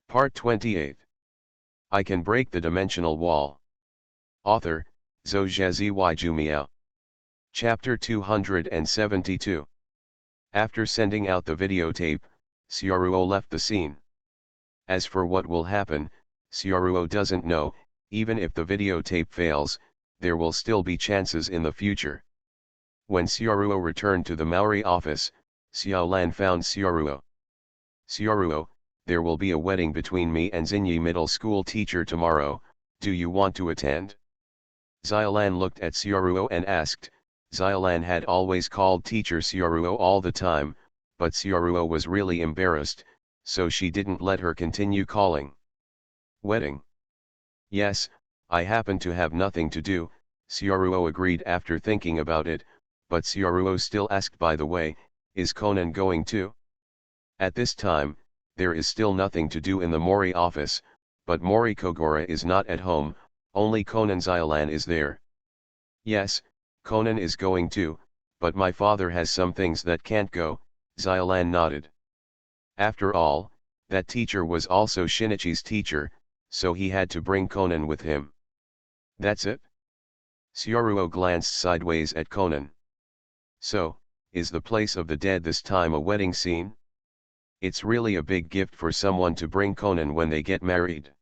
Part 28. I Can Break the Dimensional Wall. Author, Zhou Jumiao. Chapter 272. After sending out the videotape, Xiaoruo left the scene. As for what will happen, Xiaoruo doesn't know. Even if the videotape fails, there will still be chances in the future. When Xiaoruo returned to the Maori office, Xiaolan found Xiaoruo. Xiaoruo, there will be a wedding between me and Xinyi middle school teacher tomorrow, do you want to attend? Xiaolan looked at Xiaoruo and asked. Xiaolan had always called teacher Xiaoruo all the time, but Xiaoruo was really embarrassed, so she didn't let her continue calling. Wedding? Yes, I happen to have nothing to do, Xiaoruo agreed after thinking about it, but Xiaoruo still asked, by the way, is Conan going too? At this time, there is still nothing to do in the Mori office, but Mori Kogora is not at home, only Conan. Xiaolan is there. Yes, Conan is going too, but my father has some things that can't go, Xiaolan nodded. After all, that teacher was also Shinichi's teacher, so he had to bring Conan with him. That's it? Xiaoruo glanced sideways at Conan. So, is the place of the dead this time a wedding scene? It's really a big gift for someone to bring Conan when they get married.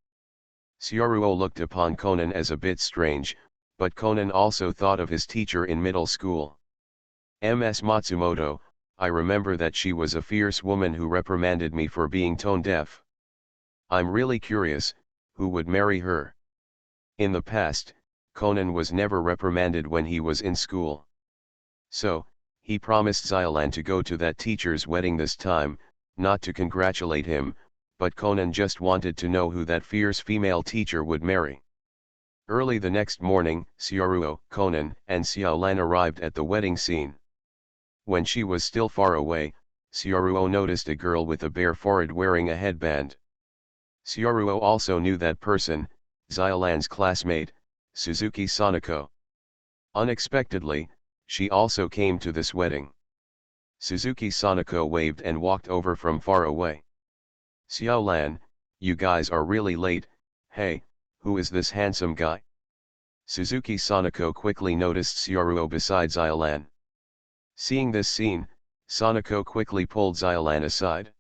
Xiaoruo looked upon Conan as a bit strange, but Conan also thought of his teacher in middle school. Ms. Matsumoto, I remember that she was a fierce woman who reprimanded me for being tone deaf. I'm really curious, who would marry her? In the past, Conan was never reprimanded when he was in school. So, he promised Xiaolan to go to that teacher's wedding this time, not to congratulate him, but Conan just wanted to know who that fierce female teacher would marry. Early the next morning, Xiaoruo, Conan, and Xiaolan arrived at the wedding scene. When she was still far away, Xiaoruo noticed a girl with a bare forehead wearing a headband. Xiaoruo also knew that person, Xiaolan's classmate, Suzuki Sanako. Unexpectedly, she also came to this wedding. Suzuki Sanako waved and walked over from far away. Xiaolan, you guys are really late. Hey, who is this handsome guy? Suzuki Sanako quickly noticed Xiaoruo beside Xiaolan. Seeing this scene, Sanako quickly pulled Xiaolan aside.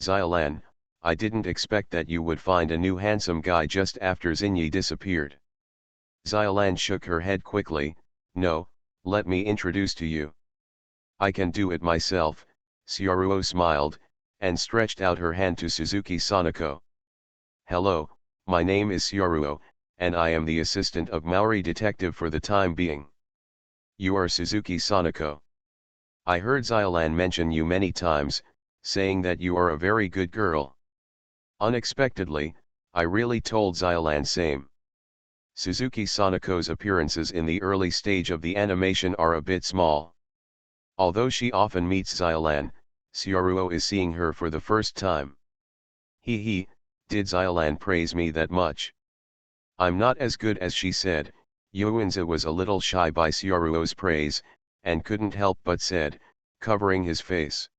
Xiaolan, I didn't expect that you would find a new handsome guy just after Xinyi disappeared. Xiaolan shook her head quickly. No, let me introduce to you. I can do it myself, Xiaoruo smiled, and stretched out her hand to Suzuki Sanako. Hello, my name is Xiaoruo, and I am the assistant of Maori detective for the time being. You are Suzuki Sanako. I heard Xiaolan mention you many times, saying that you are a very good girl. Unexpectedly, I really told Xiaolan same. Suzuki Sanako's appearances in the early stage of the animation are a bit small. Although she often meets Xiaolan, Xiaoruo is seeing her for the first time. Did Xiaolan praise me that much? I'm not as good as she said. Yuanzi was a little shy by Xiaoruo's praise, and couldn't help but said, covering his face.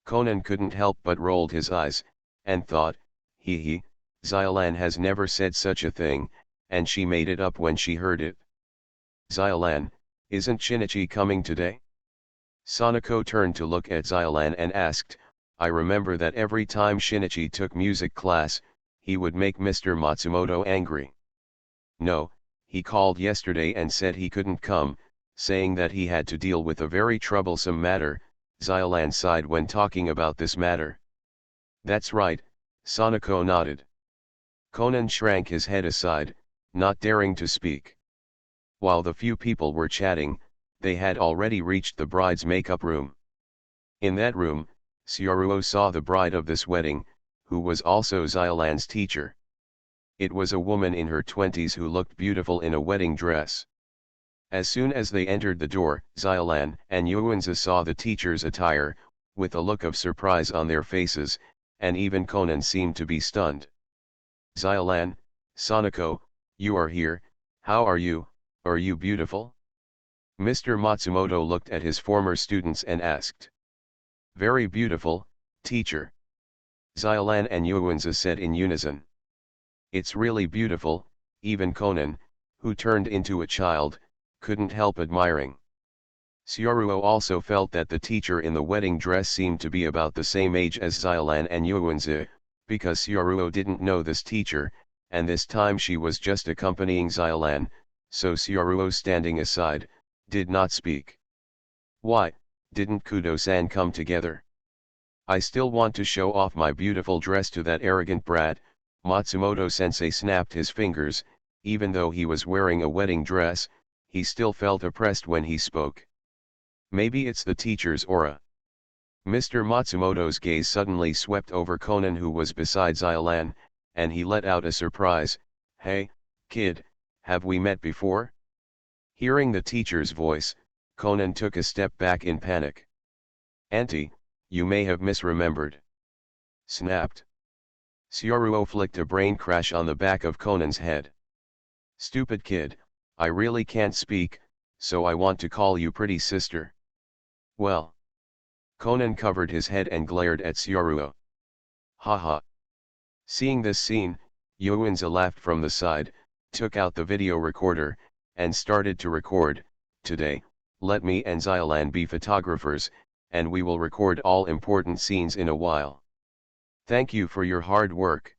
Conan couldn't help but rolled his eyes, and thought, Xiaolan has never said such a thing, and she made it up when she heard it. Xiaolan, isn't Shinichi coming today? Sanako turned to look at Xiaolan and asked, I remember that every time Shinichi took music class, he would make Mr. Matsumoto angry. No, he called yesterday and said he couldn't come, saying that he had to deal with a very troublesome matter. Xiaolan sighed when talking about this matter. That's right, Sanako nodded. Conan shrank his head aside, not daring to speak. While the few people were chatting, they had already reached the bride's makeup room. In that room, Xiaoruo saw the bride of this wedding, who was also Xiaolan's teacher. It was a woman in her 20s who looked beautiful in a wedding dress. As soon as they entered the door, Xiaolan and Yuanzi saw the teacher's attire, with a look of surprise on their faces, and even Conan seemed to be stunned. Xiaolan, Sanako, you are here, how are you beautiful? Mr. Matsumoto looked at his former students and asked. Very beautiful, teacher. Xylan and Yuanza said in unison. It's really beautiful, even Conan, who turned into a child, couldn't help admiring. Xiaoruo also felt that the teacher in the wedding dress seemed to be about the same age as Xylan and Yuanzi, because Xiaoruo didn't know this teacher, and this time she was just accompanying Xylan, so Xiaoruo, standing aside, did not speak. Why, didn't Kudo-san come together? I still want to show off my beautiful dress to that arrogant brat. Matsumoto-sensei snapped his fingers. Even though he was wearing a wedding dress, he still felt oppressed when he spoke. Maybe it's the teacher's aura. Mr. Matsumoto's gaze suddenly swept over Conan, who was beside Xylan, and he let out a surprise, "Hey, kid, have we met before?" Hearing the teacher's voice, Conan took a step back in panic. "Auntie, you may have misremembered." Snapped. Xiaoruo flicked a brain crash on the back of Conan's head. "Stupid kid, I really can't speak, so I want to call you pretty sister." "Well." Conan covered his head and glared at Xiaoruo. "Haha." Seeing this scene, Yuanza laughed from the side, took out the video recorder, and started to record. "Today, let me and Xylan be photographers, and we will record all important scenes in a while. Thank you for your hard work."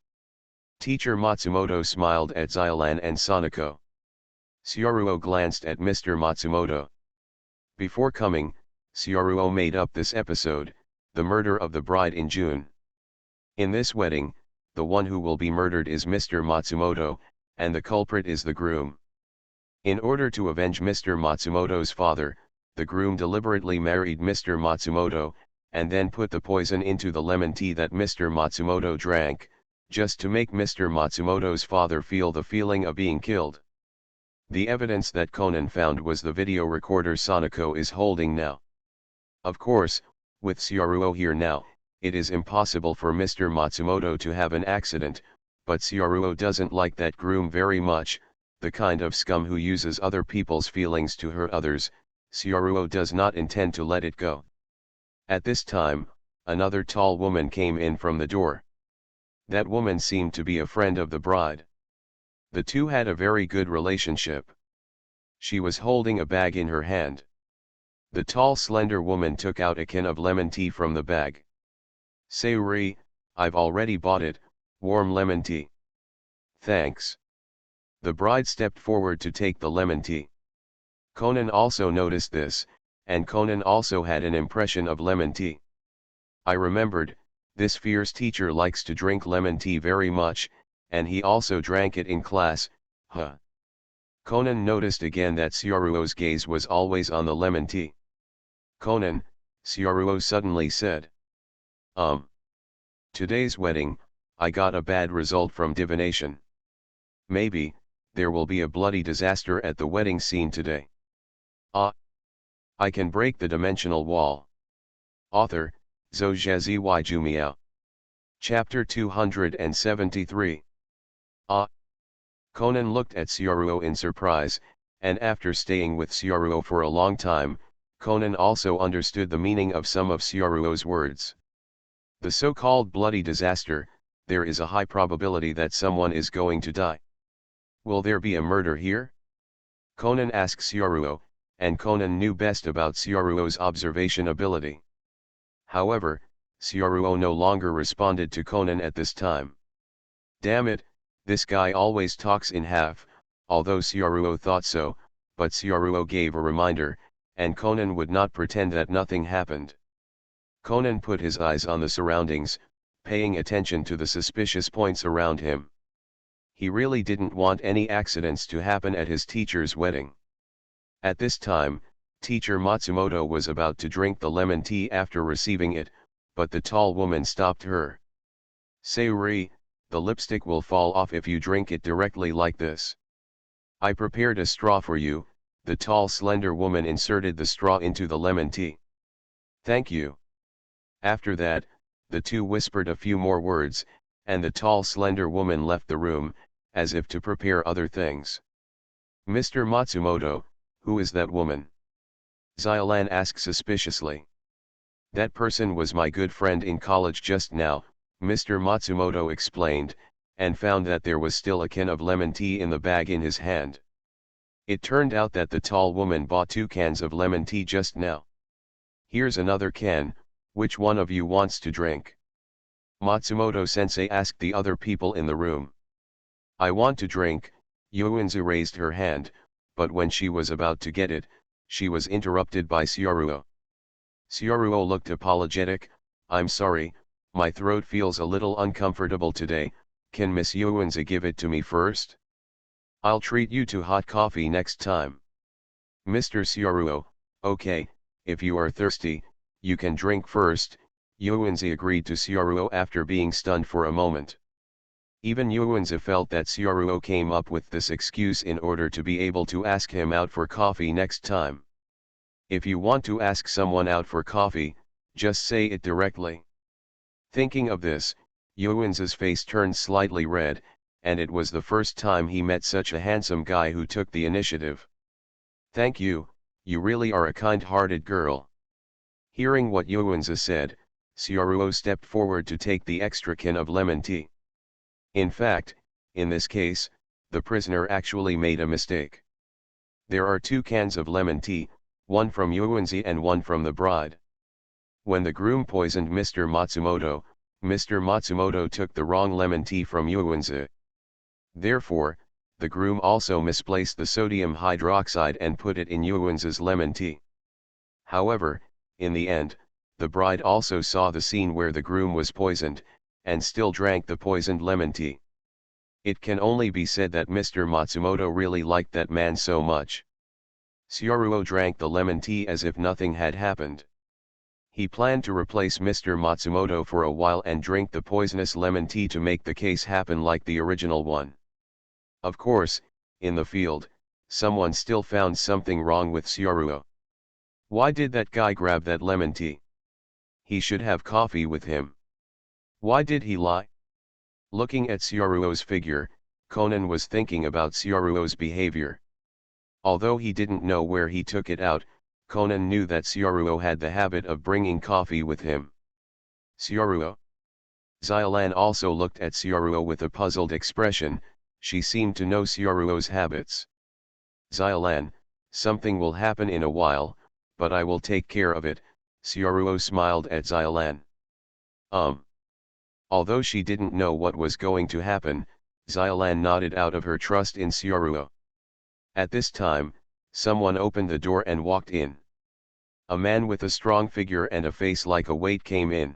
Teacher Matsumoto smiled at Xylan and Sonoko. Xiaoruo glanced at Mr. Matsumoto. Before coming, Xiaoruo made up this episode, the murder of the bride in June. In this wedding, the one who will be murdered is Mr. Matsumoto, and the culprit is the groom. In order to avenge Mr. Matsumoto's father, the groom deliberately married Mr. Matsumoto, and then put the poison into the lemon tea that Mr. Matsumoto drank, just to make Mr. Matsumoto's father feel the feeling of being killed. The evidence that Conan found was the video recorder Sonoko is holding now. Of course, with Xiaoruo here now, it is impossible for Mr. Matsumoto to have an accident, but Xiaoruo doesn't like that groom very much, the kind of scum who uses other people's feelings to hurt others. Xiaoruo does not intend to let it go. At this time, another tall woman came in from the door. That woman seemed to be a friend of the bride. The two had a very good relationship. She was holding a bag in her hand. The tall slender woman took out a can of lemon tea from the bag. "Sayuri, I've already bought it, warm lemon tea." "Thanks." The bride stepped forward to take the lemon tea. Conan also noticed this, and Conan also had an impression of lemon tea. I remembered, this fierce teacher likes to drink lemon tea very much, and he also drank it in class, huh. Conan noticed again that Xiaoruo's gaze was always on the lemon tea. "Conan," Xiaoruo suddenly said. Today's wedding, I got a bad result from divination. Maybe, there will be a bloody disaster at the wedding scene today." I can break the dimensional wall. Author, Zhou Jumiao. Chapter 273. Conan looked at Xiaoruo in surprise, and after staying with Xiaoruo for a long time, Conan also understood the meaning of some of Xiaoruo's words. The so-called bloody disaster, there is a high probability that someone is going to die. Will there be a murder here? Conan asked Xiaoruo, and Conan knew best about Xiaoruo's observation ability. However, Xiaoruo no longer responded to Conan at this time. Damn it, this guy always talks in half, although Xiaoruo thought so, but Xiaoruo gave a reminder, and Conan would not pretend that nothing happened. Conan put his eyes on the surroundings, paying attention to the suspicious points around him. He really didn't want any accidents to happen at his teacher's wedding. At this time, Teacher Matsumoto was about to drink the lemon tea after receiving it, but the tall woman stopped her. "Sayuri, the lipstick will fall off if you drink it directly like this. I prepared a straw for you." The tall slender woman inserted the straw into the lemon tea. "Thank you." After that, the two whispered a few more words, and the tall slender woman left the room, as if to prepare other things. "Mr. Matsumoto, who is that woman?" Xylan asked suspiciously. "That person was my good friend in college just now," Mr. Matsumoto explained, and found that there was still a can of lemon tea in the bag in his hand. It turned out that the tall woman bought 2 cans of lemon tea just now. Here's another can, which one of you wants to drink? Matsumoto-sensei asked the other people in the room. I want to drink, Yuanzu raised her hand, but when she was about to get it, she was interrupted by Syaruo. Syaruo looked apologetic. I'm sorry, my throat feels a little uncomfortable today, can Miss Yuanzu give it to me first? I'll treat you to hot coffee next time. Mr. Syaruo, okay, if you are thirsty, you can drink first, Yuanzu agreed to Syaruo after being stunned for a moment. Even Yuanzu felt that Syaruo came up with this excuse in order to be able to ask him out for coffee next time. If you want to ask someone out for coffee, just say it directly. Thinking of this, Yuanzu's face turned slightly red, and it was the first time he met such a handsome guy who took the initiative. Thank you, you really are a kind-hearted girl. Hearing what Yuanzu said, Syaruo stepped forward to take the extra can of lemon tea. In fact, in this case, the prisoner actually made a mistake. There are 2 cans of lemon tea, one from Yuanzu and one from the bride. When the groom poisoned Mr. Matsumoto took the wrong lemon tea from Yuanzu. Therefore, the groom also misplaced the sodium hydroxide and put it in Yuanzu's lemon tea. However, in the end, the bride also saw the scene where the groom was poisoned, and still drank the poisoned lemon tea. It can only be said that Mr. Matsumoto really liked that man so much. Syaruo drank the lemon tea as if nothing had happened. He planned to replace Mr. Matsumoto for a while and drink the poisonous lemon tea to make the case happen like the original one. Of course, in the field, someone still found something wrong with Syaruo. Why did that guy grab that lemon tea? He should have coffee with him. Why did he lie? Looking at Syaruo's figure, Conan was thinking about Syaruo's behavior. Although he didn't know where he took it out, Conan knew that Syaruo had the habit of bringing coffee with him. Syaruo? Xiaolan also looked at Syaruo with a puzzled expression. She seemed to know Syaruo's habits. Xiaolan, something will happen in a while, but I will take care of it, Syaruo smiled at Xiaolan. Although she didn't know what was going to happen, Xiaolan nodded out of her trust in Syaruo. At this time, someone opened the door and walked in. A man with a strong figure and a face like a weight came in.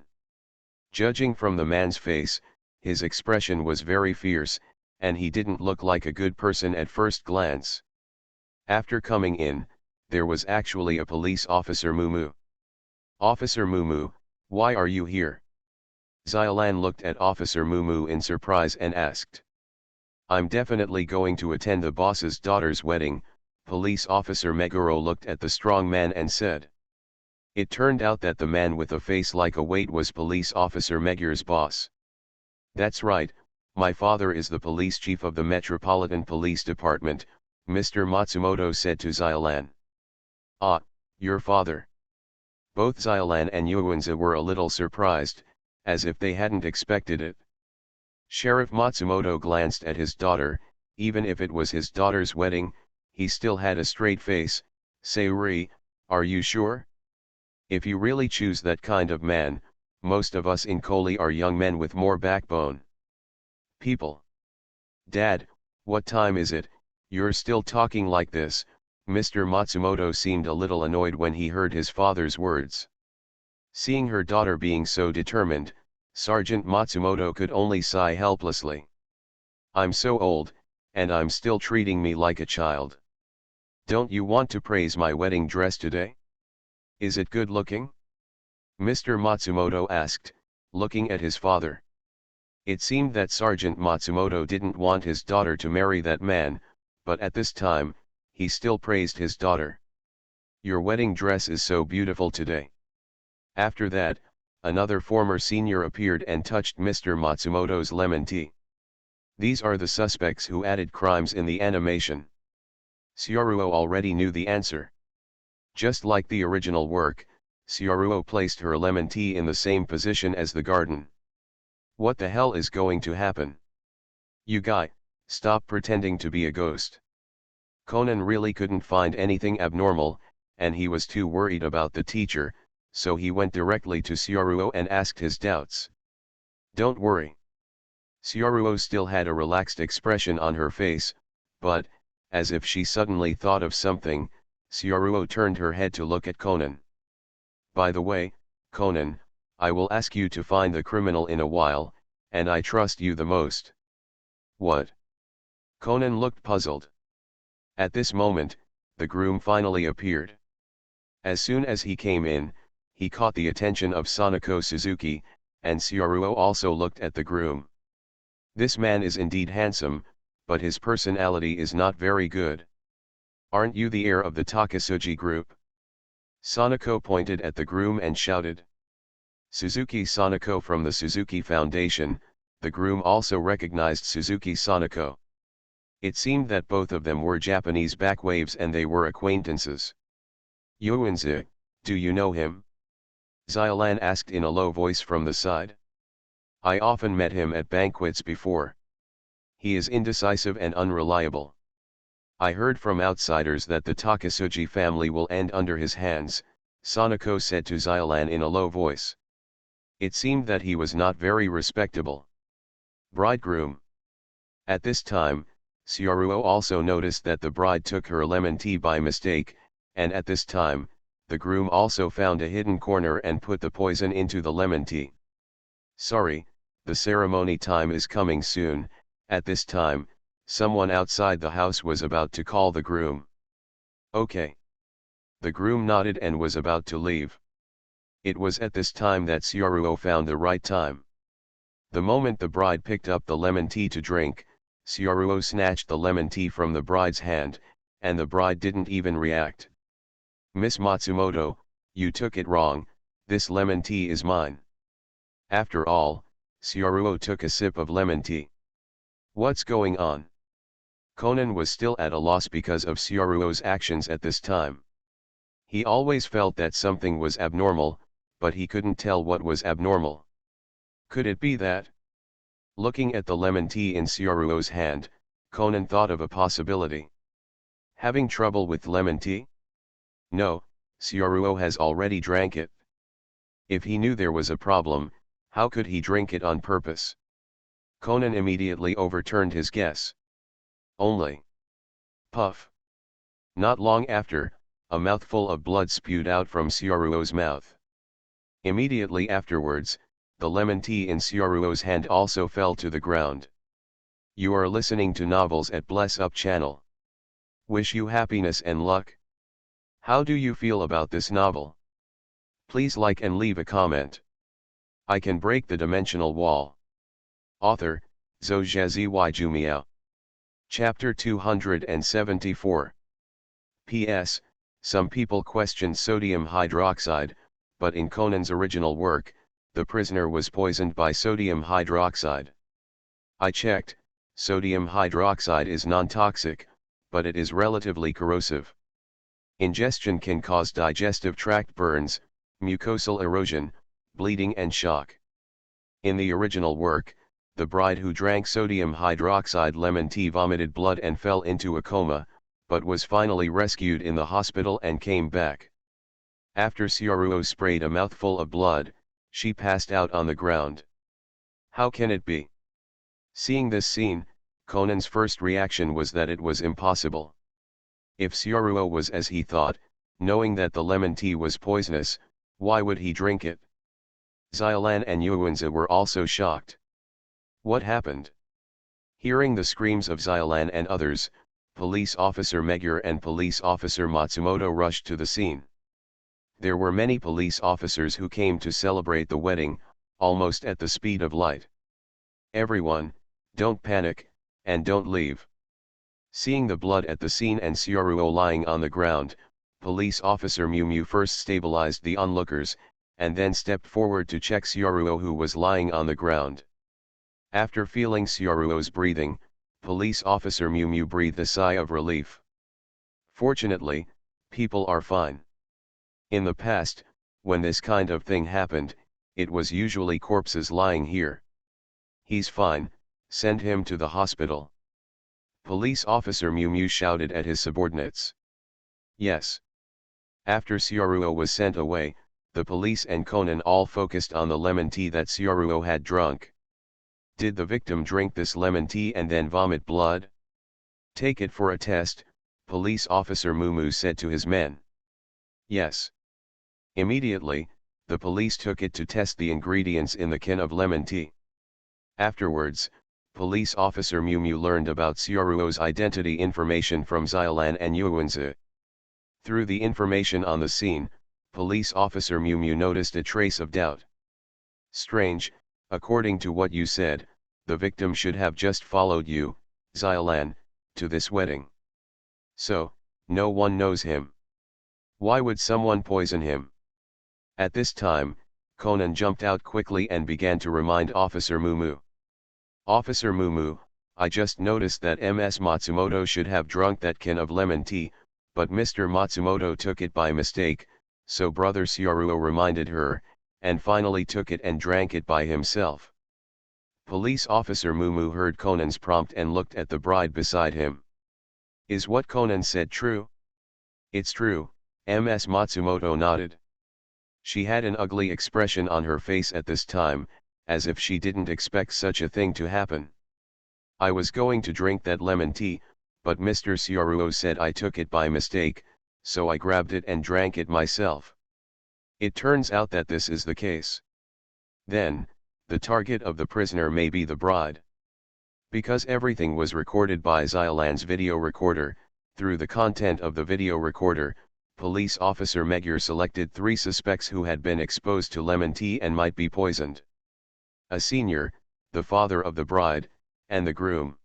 Judging from the man's face, his expression was very fierce, and he didn't look like a good person at first glance. After coming in, there was actually a police officer Mumu. Officer Mumu, why are you here? Xiaolan looked at Officer Mumu in surprise and asked. I'm definitely going to attend the boss's daughter's wedding, Police Officer Meguro looked at the strong man and said. It turned out that the man with a face like a weight was Police Officer Meguro's boss. That's right, my father is the police chief of the Metropolitan Police Department, Mr. Matsumoto said to Xiaolan. Ah, your father. Both Xiaolan and Yuanzi were a little surprised, as if they hadn't expected it. Sheriff Matsumoto glanced at his daughter. Even if it was his daughter's wedding, he still had a straight face. Sayuri, are you sure? If you really choose that kind of man, most of us in Koli are young men with more backbone. People. Dad, what time is it? You're still talking like this. Mr. Matsumoto seemed a little annoyed when he heard his father's words. Seeing her daughter being so determined, Sergeant Matsumoto could only sigh helplessly. I'm so old, and I'm still treating me like a child. Don't you want to praise my wedding dress today? Is it good looking? Mr. Matsumoto asked, looking at his father. It seemed that Sergeant Matsumoto didn't want his daughter to marry that man, but at this time, he still praised his daughter. Your wedding dress is so beautiful today. After that, another former senior appeared and touched Mr. Matsumoto's lemon tea. These are the suspects who added crimes in the animation. Syaruo already knew the answer. Just like the original work, Syaruo placed her lemon tea in the same position as the garden. What the hell is going to happen? You guy, stop pretending to be a ghost. Conan really couldn't find anything abnormal, and he was too worried about the teacher, so he went directly to Syaruo and asked his doubts. Don't worry. Syaruo still had a relaxed expression on her face, but, as if she suddenly thought of something, Syaruo turned her head to look at Conan. By the way, Conan, I will ask you to find the criminal in a while, and I trust you the most. What? Conan looked puzzled. At this moment, the groom finally appeared. As soon as he came in, he caught the attention of Sanako Suzuki, and Syaruo also looked at the groom. This man is indeed handsome, but his personality is not very good. Aren't you the heir of the Takasugi group? Sanako pointed at the groom and shouted. Suzuki Sanako from the Suzuki Foundation. The groom also recognized Suzuki Sanako. It seemed that both of them were Japanese backwaves and they were acquaintances. Yuanzi, do you know him? Xiaolan asked in a low voice from the side. I often met him at banquets before. He is indecisive and unreliable. I heard from outsiders that the Takasugi family will end under his hands, Sanako said to Xiaolan in a low voice. It seemed that he was not very respectable. Bridegroom. At this time, Syaruo also noticed that the bride took her lemon tea by mistake, and at this time, the groom also found a hidden corner and put the poison into the lemon tea. Sorry, the ceremony time is coming soon. At this time, someone outside the house was about to call the groom. Okay. The groom nodded and was about to leave. It was at this time that Syaruo found the right time. The moment the bride picked up the lemon tea to drink, Syaruo snatched the lemon tea from the bride's hand, and the bride didn't even react. Miss Matsumoto, you took it wrong, this lemon tea is mine. After all, Syaruo took a sip of lemon tea. What's going on? Conan was still at a loss because of Syaruo's actions at this time. He always felt that something was abnormal, but he couldn't tell what was abnormal. Could it be that? Looking at the lemon tea in Syaruo's hand, Conan thought of a possibility. Having trouble with lemon tea? No, Syaruo has already drank it. If he knew there was a problem, how could he drink it on purpose? Conan immediately overturned his guess. Only. Puff. Not long after, a mouthful of blood spewed out from Syaruo's mouth. Immediately afterwards, the lemon tea in Syaruo's hand also fell to the ground. You are listening to Novels at Bless Up channel. Wish you happiness and luck. How do you feel about this novel? Please like and leave a comment. I can break the dimensional wall. Author, Zhou Jumiao. Chapter 274. P.S. Some people question sodium hydroxide, but in Conan's original work, the prisoner was poisoned by sodium hydroxide. I checked, sodium hydroxide is non-toxic, but it is relatively corrosive. Ingestion can cause digestive tract burns, mucosal erosion, bleeding and shock. In the original work, the bride who drank sodium hydroxide lemon tea vomited blood and fell into a coma, but was finally rescued in the hospital and came back. After Syaruo sprayed a mouthful of blood, she passed out on the ground. How can it be? Seeing this scene, Conan's first reaction was that it was impossible. If Syaruo was as he thought, knowing that the lemon tea was poisonous, why would he drink it? Xiaolan and Yuanzi were also shocked. What happened? Hearing the screams of Xiaolan and others, Police Officer Megure and Police Officer Matsumoto rushed to the scene. There were many police officers who came to celebrate the wedding, almost at the speed of light. Everyone, don't panic, and don't leave. Seeing the blood at the scene and Syaruo lying on the ground, Police Officer Miu Miu first stabilized the onlookers, and then stepped forward to check Syaruo who was lying on the ground. After feeling Syaruo's breathing, Police Officer Miu Miu breathed a sigh of relief. Fortunately, people are fine. In the past, when this kind of thing happened, it was usually corpses lying here. He's fine, send him to the hospital. Police officer Mew Mew shouted at his subordinates. Yes. After Sioruo was sent away, the police and Conan all focused on the lemon tea that Sioruo had drunk. Did the victim drink this lemon tea and then vomit blood? Take it for a test, police officer Mumu said to his men. Yes. Immediately, the police took it to test the ingredients in the can of lemon tea. Afterwards, police officer Mew Mew learned about Sioruo's identity information from Xiaolan and Yuanzi. Through the information on the scene, police officer Mew Mew noticed a trace of doubt. Strange, according to what you said, the victim should have just followed you, Xiaolan, to this wedding. So, no one knows him. Why would someone poison him? At this time, Conan jumped out quickly and began to remind Officer Mumu. Officer Mumu, I just noticed that Ms. Matsumoto should have drunk that can of lemon tea, but Mr. Matsumoto took it by mistake, so Brother Sioruo reminded her, and finally took it and drank it by himself. Police officer Mumu heard Conan's prompt and looked at the bride beside him. Is what Conan said true? It's true, Ms. Matsumoto nodded. She had an ugly expression on her face at this time, as if she didn't expect such a thing to happen. I was going to drink that lemon tea, but Mr. Sioruo said I took it by mistake, so I grabbed it and drank it myself. It turns out that this is the case. Then, the target of the prisoner may be the bride. Because everything was recorded by Xiaolan's video recorder, through the content of the video recorder, police officer Magyar selected 3 suspects who had been exposed to lemon tea and might be poisoned. A senior, the father of the bride, and the groom.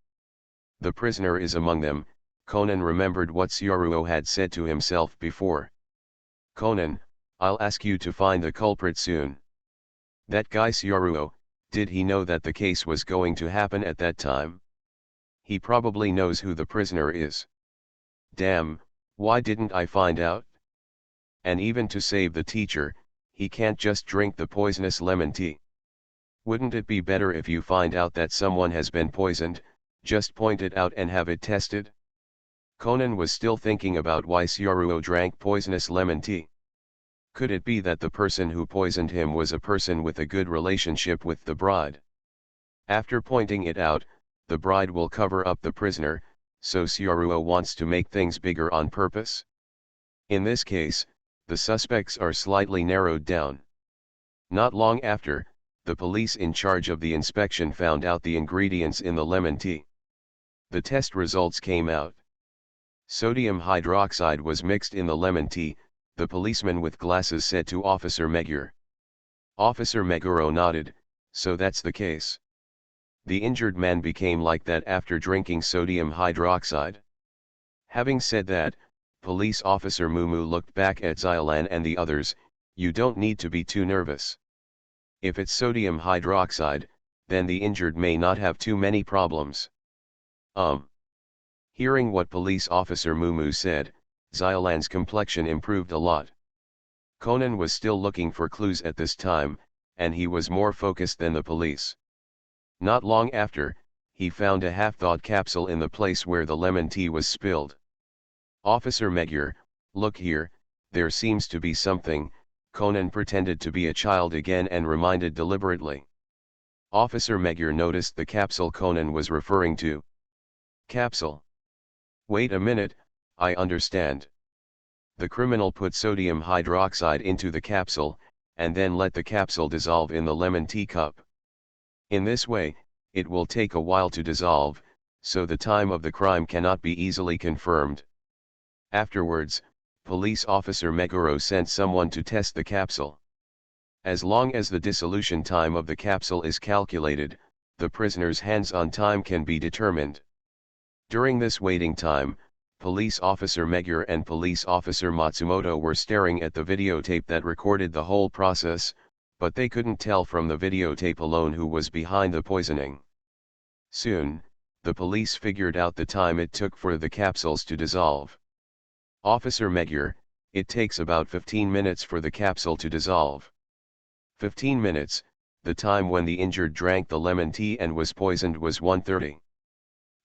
The prisoner is among them. Conan remembered what Sioruo had said to himself before. Conan, I'll ask you to find the culprit soon. That guy Sioruo, did he know that the case was going to happen at that time? He probably knows who the prisoner is. Damn, why didn't I find out? And even to save the teacher, he can't just drink the poisonous lemon tea. Wouldn't it be better if you find out that someone has been poisoned, just point it out and have it tested? Conan was still thinking about why Sioruo drank poisonous lemon tea. Could it be that the person who poisoned him was a person with a good relationship with the bride? After pointing it out, the bride will cover up the prisoner, so Sioruo wants to make things bigger on purpose? In this case, the suspects are slightly narrowed down. Not long after, the police in charge of the inspection found out the ingredients in the lemon tea. The test results came out. Sodium hydroxide was mixed in the lemon tea, the policeman with glasses said to Officer Magyar. Officer Meguro nodded, so that's the case. The injured man became like that after drinking sodium hydroxide. Having said that, police officer Mumu looked back at Xiaolan and the others. You don't need to be too nervous. If it's sodium hydroxide, then the injured may not have too many problems. Hearing what police officer Mumu said, Xiaolan's complexion improved a lot. Conan was still looking for clues at this time, and he was more focused than the police. Not long after, he found a half-thawed capsule in the place where the lemon tea was spilled. Officer Magyar, look here, there seems to be something. Conan pretended to be a child again and reminded deliberately. Officer Magyar noticed the capsule Conan was referring to. Capsule. Wait a minute, I understand. The criminal put sodium hydroxide into the capsule, and then let the capsule dissolve in the lemon tea cup. In this way, it will take a while to dissolve, so the time of the crime cannot be easily confirmed. Afterwards, police officer Meguro sent someone to test the capsule. As long as the dissolution time of the capsule is calculated, the prisoner's hands-on time can be determined. During this waiting time, police officer Magyar and police officer Matsumoto were staring at the videotape that recorded the whole process, but they couldn't tell from the videotape alone who was behind the poisoning. Soon, the police figured out the time it took for the capsules to dissolve. Officer Magyar, it takes about 15 minutes for the capsule to dissolve. 15 minutes, The time when the injured drank the lemon tea and was poisoned was 1:30.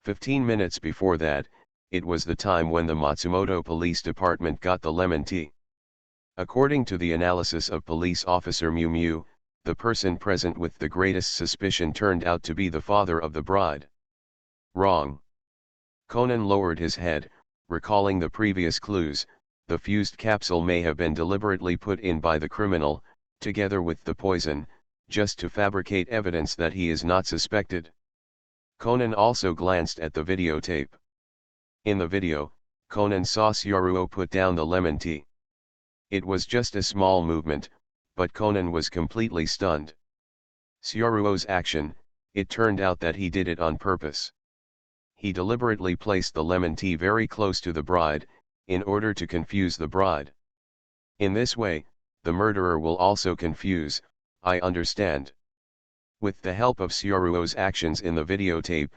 15 minutes before that, it was the time when the Matsumoto Police Department got the lemon tea. According to the analysis of Police Officer Mew Mew, the person present with the greatest suspicion turned out to be the father of the bride. Wrong. Conan lowered his head, recalling the previous clues. The fused capsule may have been deliberately put in by the criminal, together with the poison, just to fabricate evidence that he is not suspected. Conan also glanced at the videotape. In the video, Conan saw Syaruo put down the lemon tea. It was just a small movement, but Conan was completely stunned. Syaruo's action, it turned out that he did it on purpose. He deliberately placed the lemon tea very close to the bride, in order to confuse the bride. In this way, the murderer will also confuse, I understand. With the help of Syaruo's actions in the videotape,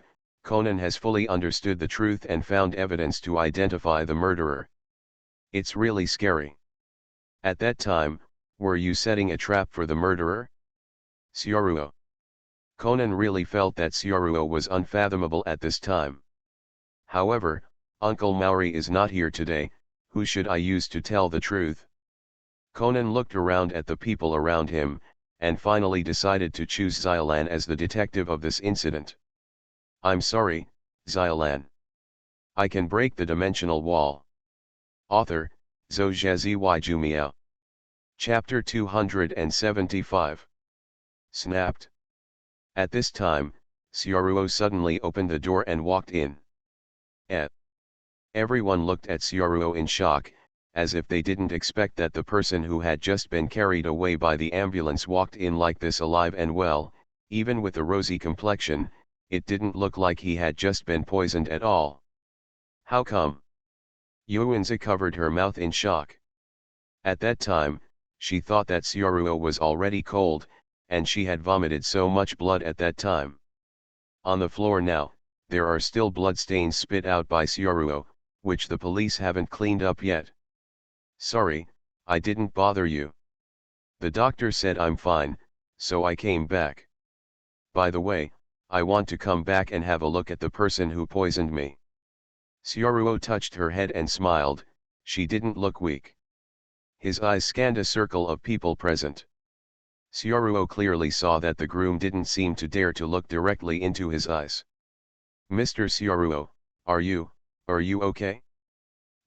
Conan has fully understood the truth and found evidence to identify the murderer. It's really scary. At that time, were you setting a trap for the murderer? Syaruo. Conan really felt that Syaruo was unfathomable at this time. However, Uncle Maori is not here today, who should I use to tell the truth? Conan looked around at the people around him, and finally decided to choose Xylan as the detective of this incident. I'm sorry, Xylan. I can break the dimensional wall. Author, Zhou Jumiao. Chapter 275. Snapped. At this time, Syaruo suddenly opened the door and walked in. Everyone looked at Syaruo in shock, as if they didn't expect that the person who had just been carried away by the ambulance walked in like this alive and well. Even with a rosy complexion, it didn't look like he had just been poisoned at all. How come? Yuanzi covered her mouth in shock. At that time, she thought that Syaruo was already cold, and she had vomited so much blood at that time. On the floor now, there are still bloodstains spit out by Syaruo, which the police haven't cleaned up yet. Sorry, I didn't bother you. The doctor said I'm fine, so I came back. By the way, I want to come back and have a look at the person who poisoned me. Syaruo touched her head and smiled. She didn't look weak. His eyes scanned a circle of people present. Syaruo clearly saw that the groom didn't seem to dare to look directly into his eyes. Mr. Syaruo, are you okay?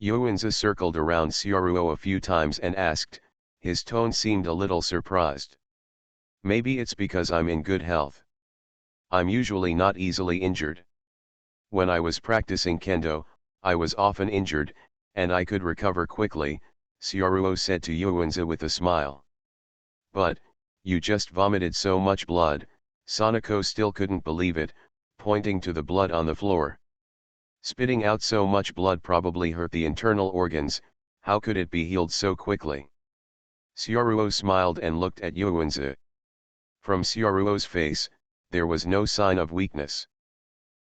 Yuanzi circled around Syaruo a few times and asked, his tone seemed a little surprised. Maybe it's because I'm in good health. I'm usually not easily injured. When I was practicing kendo, I was often injured, and I could recover quickly, Syaruo said to Yuanzi with a smile. But, you just vomited so much blood. Sanako still couldn't believe it, pointing to the blood on the floor. Spitting out so much blood probably hurt the internal organs. How could it be healed so quickly? Syaruo smiled and looked at Yuanzi. From Syaruo's face, there was no sign of weakness.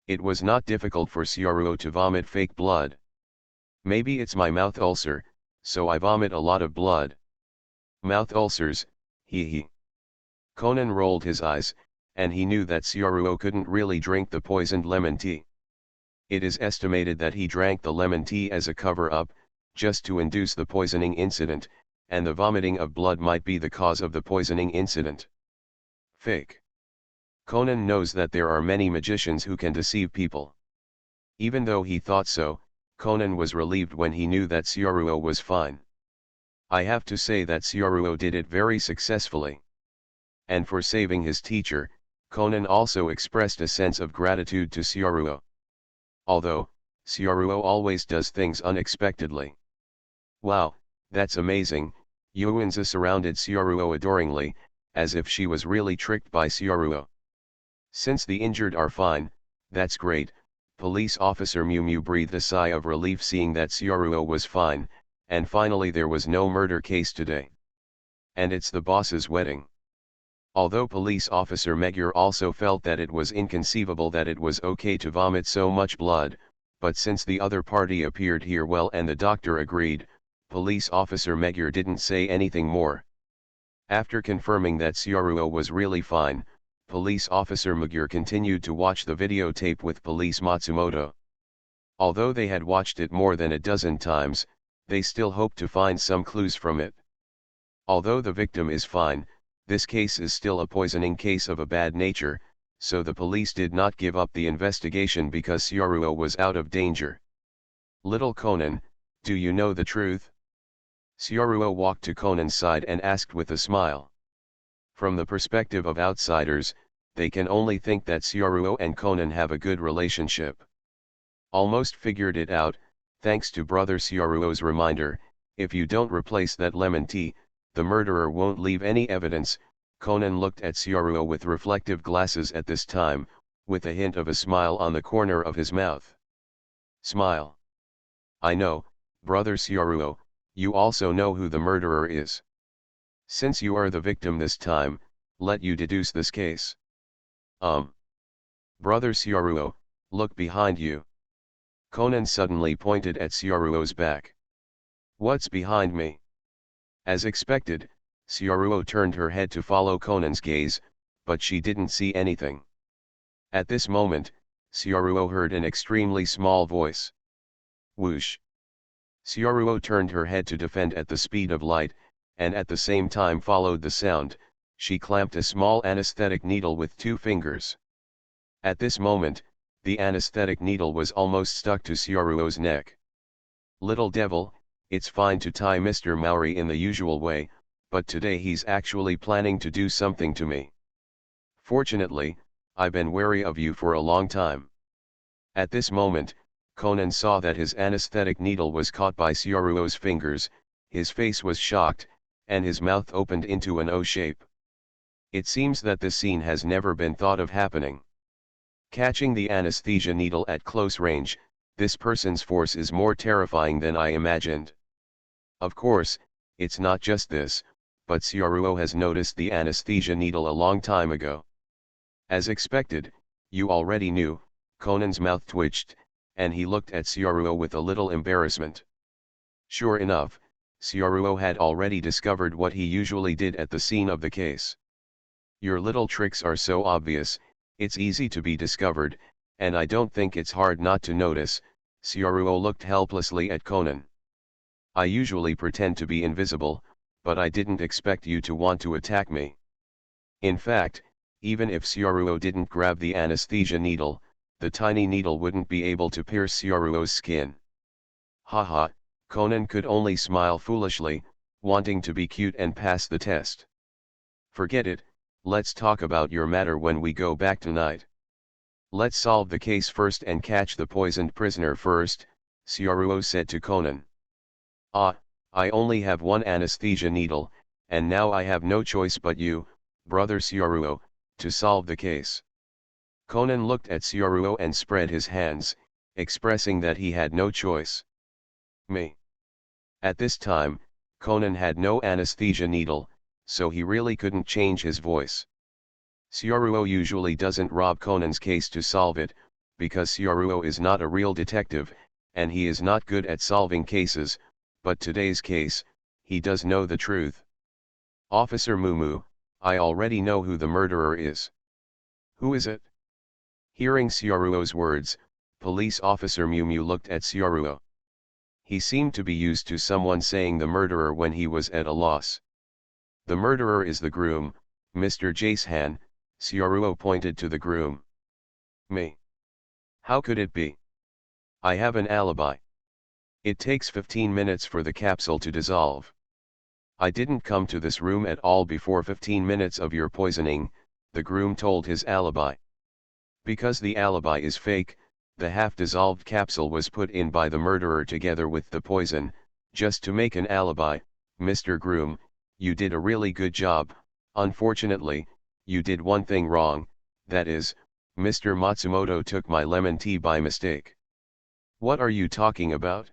It was not difficult for Syaruo to vomit fake blood. Maybe it's my mouth ulcer, so I vomit a lot of blood. Mouth ulcers, hee. Conan rolled his eyes, and he knew that Syaruo couldn't really drink the poisoned lemon tea. It is estimated that he drank the lemon tea as a cover-up, just to induce the poisoning incident, and the vomiting of blood might be the cause of the poisoning incident. Fake. Conan knows that there are many magicians who can deceive people. Even though he thought so, Conan was relieved when he knew that Syaruo was fine. I have to say that Syaruo did it very successfully. And for saving his teacher, Conan also expressed a sense of gratitude to Syaruo. Although, Syaruo always does things unexpectedly. Wow, that's amazing, Yuanzi surrounded Syaruo adoringly, as if she was really tricked by Syaruo. Since the injured are fine, that's great. Police Officer Mew Mew breathed a sigh of relief seeing that Syaruo was fine, and finally there was no murder case today. And it's the boss's wedding. Although Police Officer Magyar also felt that it was inconceivable that it was okay to vomit so much blood, but since the other party appeared here well and the doctor agreed, Police Officer Magyar didn't say anything more. After confirming that Syaruo was really fine, police officer Magure continued to watch the videotape with police Matsumoto. Although they had watched it more than a dozen times, they still hoped to find some clues from it. Although the victim is fine, this case is still a poisoning case of a bad nature, so the police did not give up the investigation because Syaruo was out of danger. "Little Conan, do you know the truth?" Syaruo walked to Conan's side and asked with a smile. From the perspective of outsiders, they can only think that Syaruo and Conan have a good relationship. "Almost figured it out, thanks to brother Syaruo's reminder, if you don't replace that lemon tea, the murderer won't leave any evidence." Conan looked at Syaruo with reflective glasses at this time, with a hint of a smile on the corner of his mouth. "Smile. I know, brother Syaruo, you also know who the murderer is. Since you are the victim this time, let you deduce this case." Brother Syaruo, look behind you." Conan suddenly pointed at Syaruo's back. "What's behind me?" As expected, Syaruo turned her head to follow Conan's gaze, but she didn't see anything. At this moment, Syaruo heard an extremely small voice. Whoosh! Syaruo turned her head to defend at the speed of light, and at the same time followed the sound. She clamped a small anesthetic needle with 2 fingers. At this moment, the anesthetic needle was almost stuck to Syaruo's neck. "Little devil, it's fine to tie Mr. Maori in the usual way, but today he's actually planning to do something to me. Fortunately, I've been wary of you for a long time." At this moment, Conan saw that his anesthetic needle was caught by Syaruo's fingers. His face was shocked, and his mouth opened into an O shape. It seems that this scene has never been thought of happening. Catching the anesthesia needle at close range, this person's force is more terrifying than I imagined. Of course, it's not just this, but Syaruo has noticed the anesthesia needle a long time ago. "As expected, you already knew." Conan's mouth twitched, and he looked at Syaruo with a little embarrassment. Sure enough, Syaruo had already discovered what he usually did at the scene of the case. "Your little tricks are so obvious, it's easy to be discovered, and I don't think it's hard not to notice." Syaruo looked helplessly at Conan. "I usually pretend to be invisible, but I didn't expect you to want to attack me." In fact, even if Syaruo didn't grab the anesthesia needle, the tiny needle wouldn't be able to pierce Syaruo's skin. Haha, Conan could only smile foolishly, wanting to be cute and pass the test. "Forget it, let's talk about your matter when we go back tonight. Let's solve the case first and catch the poisoned prisoner first," Syaruo said to Conan. "Ah, I only have one anesthesia needle, and now I have no choice but you, brother Syaruo, to solve the case." Conan looked at Syaruo and spread his hands, expressing that he had no choice. "Me." At this time, Conan had no anesthesia needle, so he really couldn't change his voice. Syaruo usually doesn't rob Conan's case to solve it, because Syaruo is not a real detective, and he is not good at solving cases, but today's case, he does know the truth. "Officer Mumu, I already know who the murderer is." "Who is it?" Hearing Syaruo's words, police officer Mumu looked at Syaruo. He seemed to be used to someone saying the murderer when he was at a loss. "The murderer is the groom, Mr. Jace-han." Syaruo pointed to the groom. "Me? How could it be? I have an alibi. It takes 15 minutes for the capsule to dissolve. I didn't come to this room at all before 15 minutes of your poisoning," the groom told his alibi. "Because the alibi is fake, the half-dissolved capsule was put in by the murderer together with the poison, just to make an alibi." "Mr. Groom, you did a really good job. Unfortunately, you did one thing wrong, that is, Mr. Matsumoto took my lemon tea by mistake." "What are you talking about?"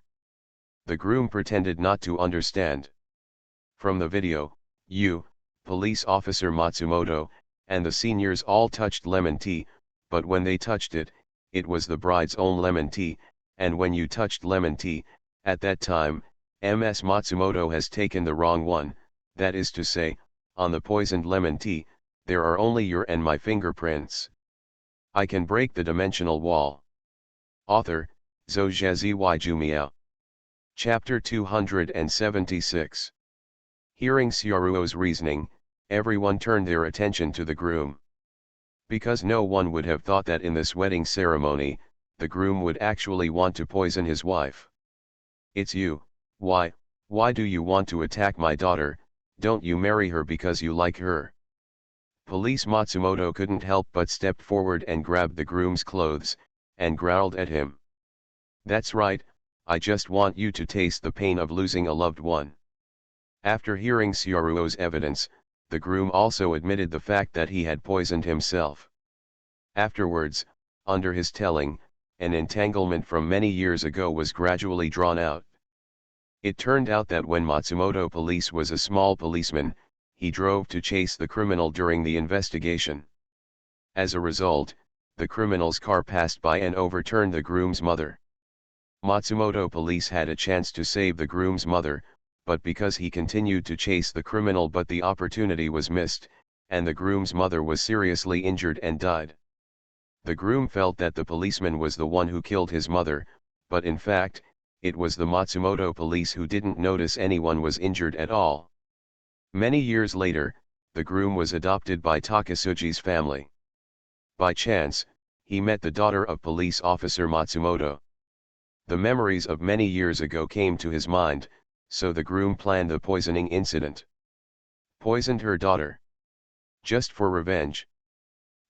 The groom pretended not to understand. "From the video, you, police officer Matsumoto, and the seniors all touched lemon tea, but when they touched it, it was the bride's own lemon tea, and when you touched lemon tea, at that time, Ms. Matsumoto has taken the wrong one, that is to say, on the poisoned lemon tea, there are only your and my fingerprints. I can break the dimensional wall. Author, Zhou Jumiao. Chapter 276. Hearing Xiaoruo's reasoning, everyone turned their attention to the groom. Because no one would have thought that in this wedding ceremony, the groom would actually want to poison his wife. It's you, why do you want to attack my daughter? Don't you marry her because you like her? Police Matsumoto couldn't help but step forward and grabbed the groom's clothes, and growled at him. That's right, I just want you to taste the pain of losing a loved one. After hearing Xiaoruo's evidence, the groom also admitted the fact that he had poisoned himself. Afterwards, under his telling, an entanglement from many years ago was gradually drawn out. It turned out that when Matsumoto Police was a small policeman, he drove to chase the criminal during the investigation. As a result, the criminal's car passed by and overturned the groom's mother. Matsumoto Police had a chance to save the groom's mother, but because he continued to chase the criminal but the opportunity was missed, and the groom's mother was seriously injured and died. The groom felt that the policeman was the one who killed his mother, but in fact, it was the Matsumoto Police who didn't notice anyone was injured at all. Many years later, the groom was adopted by Takasugi's family. By chance, he met the daughter of police officer Matsumoto. The memories of many years ago came to his mind, so the groom planned the poisoning incident. Poisoned her daughter. Just for revenge.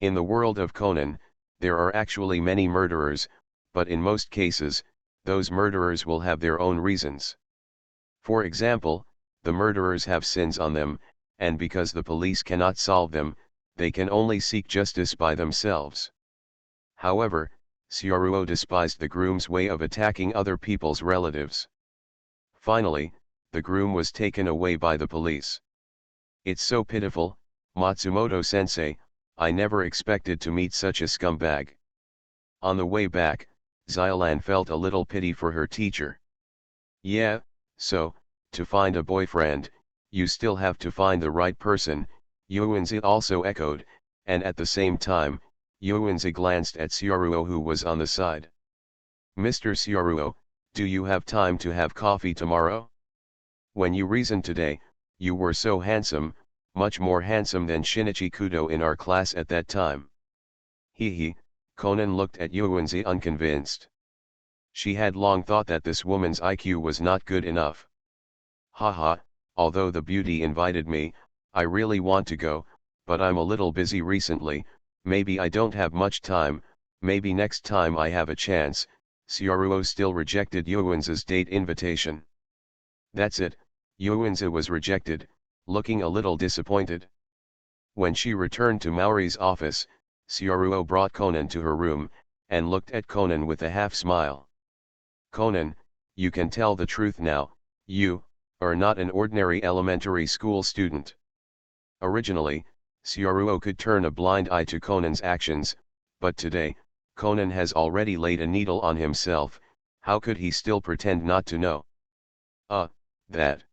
In the world of Conan, there are actually many murderers, but in most cases, those murderers will have their own reasons. For example, the murderers have sins on them, and because the police cannot solve them, they can only seek justice by themselves. However, Xiaoruo despised the groom's way of attacking other people's relatives. Finally, the groom was taken away by the police. It's so pitiful, Matsumoto-sensei, I never expected to meet such a scumbag. On the way back, Xiaolan felt a little pity for her teacher. Yeah, so, to find a boyfriend, you still have to find the right person, Yuanzi also echoed, and at the same time, Yuanzi glanced at Xiaoruo who was on the side. Mr. Xiaoruo, do you have time to have coffee tomorrow? When you reasoned today, you were so handsome, much more handsome than Shinichi Kudo in our class at that time. He, Conan looked at Yuanzi unconvinced. She had long thought that this woman's IQ was not good enough. Haha, although the beauty invited me, I really want to go, but I'm a little busy recently, maybe I don't have much time, maybe next time I have a chance. Xiaoruo still rejected Yuanzi's date invitation. That's it, Yuanzi was rejected, looking a little disappointed. When she returned to Maori's office, Xiaoruo brought Conan to her room, and looked at Conan with a half-smile. Conan, you can tell the truth now, you are not an ordinary elementary school student. Originally, Xiaoruo could turn a blind eye to Conan's actions, but today, Conan has already laid a needle on himself, how could he still pretend not to know? That.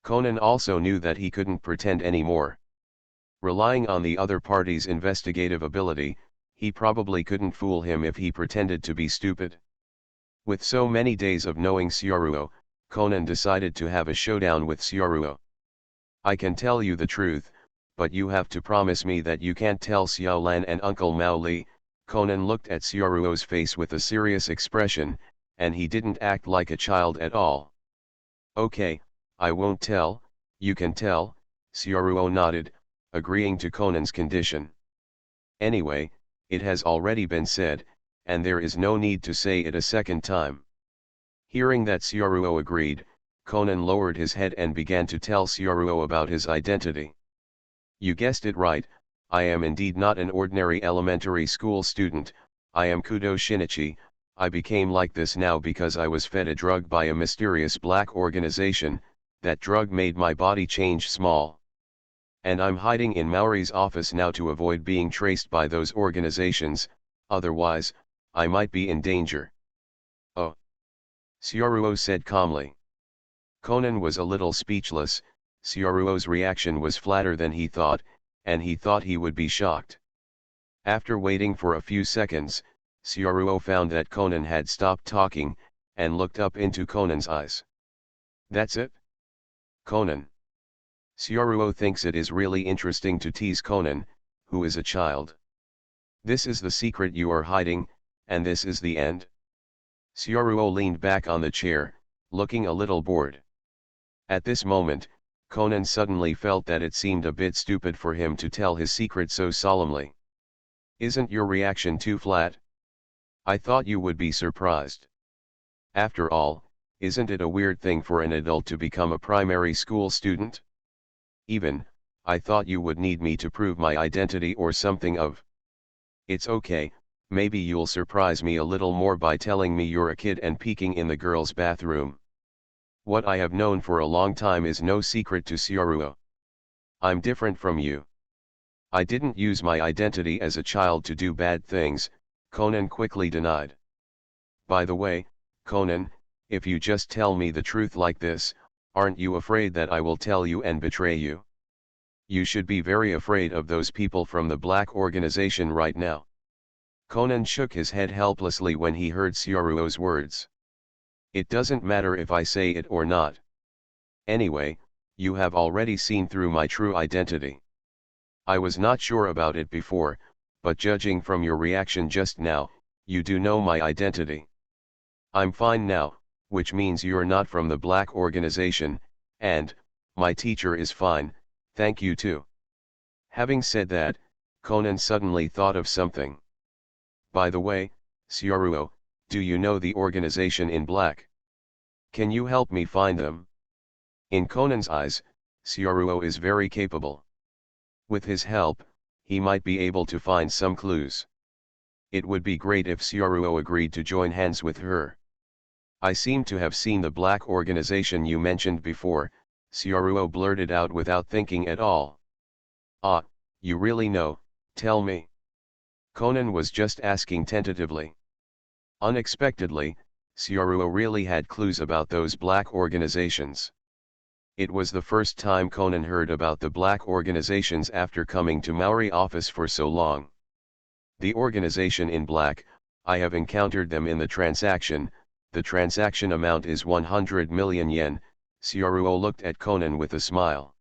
Conan also knew that he couldn't pretend anymore. Relying on the other party's investigative ability, he probably couldn't fool him if he pretended to be stupid. With so many days of knowing Xiaoruo, Conan decided to have a showdown with Xiaoruo. I can tell you the truth, but you have to promise me that you can't tell Xiaolan and Uncle Mao Li. Conan looked at Xiaoruo's face with a serious expression, and he didn't act like a child at all. Okay, I won't tell, you can tell, Xiaoruo nodded, agreeing to Conan's condition. Anyway, it has already been said, and there is no need to say it a second time. Hearing that Xiaoruo agreed, Conan lowered his head and began to tell Xiaoruo about his identity. You guessed it right, I am indeed not an ordinary elementary school student, I am Kudo Shinichi. I became like this now because I was fed a drug by a mysterious black organization, that drug made my body change small. And I'm hiding in Maori's office now to avoid being traced by those organizations, otherwise, I might be in danger. Oh. Xiaoruo said calmly. Conan was a little speechless, Syaruo's reaction was flatter than he thought, and he thought he would be shocked. After waiting for a few seconds, Syaruo found that Conan had stopped talking, and looked up into Conan's eyes. "That's it? Conan." Syaruo thinks it is really interesting to tease Conan, who is a child. "This is the secret you are hiding, and this is the end?" Syaruo leaned back on the chair, looking a little bored. At this moment, Conan suddenly felt that it seemed a bit stupid for him to tell his secret so solemnly. "Isn't your reaction too flat? I thought you would be surprised. After all, isn't it a weird thing for an adult to become a primary school student? Even, I thought you would need me to prove my identity or something of. It's okay, maybe you'll surprise me a little more by telling me you're a kid and peeking in the girls' bathroom. What I have known for a long time is no secret to Syaruo. I'm different from you. I didn't use my identity as a child to do bad things," Conan quickly denied. "By the way, Conan, if you just tell me the truth like this, aren't you afraid that I will tell you and betray you? You should be very afraid of those people from the Black Organization right now." Conan shook his head helplessly when he heard Syaruo's words. "It doesn't matter if I say it or not. Anyway, you have already seen through my true identity. I was not sure about it before, but judging from your reaction just now, you do know my identity. I'm fine now, which means you're not from the Black Organization, and, my teacher is fine, thank you too." Having said that, Conan suddenly thought of something. "By the way, Syaruo, do you know the organization in black? Can you help me find them?" In Conan's eyes, Syaruo is very capable. With his help, he might be able to find some clues. It would be great if Syaruo agreed to join hands with her. "I seem to have seen the black organization you mentioned before," Syaruo blurted out without thinking at all. "Ah, you really know, tell me." Conan was just asking tentatively. Unexpectedly, Syaruo really had clues about those black organizations. It was the first time Conan heard about the black organizations after coming to Maori office for so long. "The organization in black, I have encountered them in the transaction amount is 100 million yen, Syaruo looked at Conan with a smile.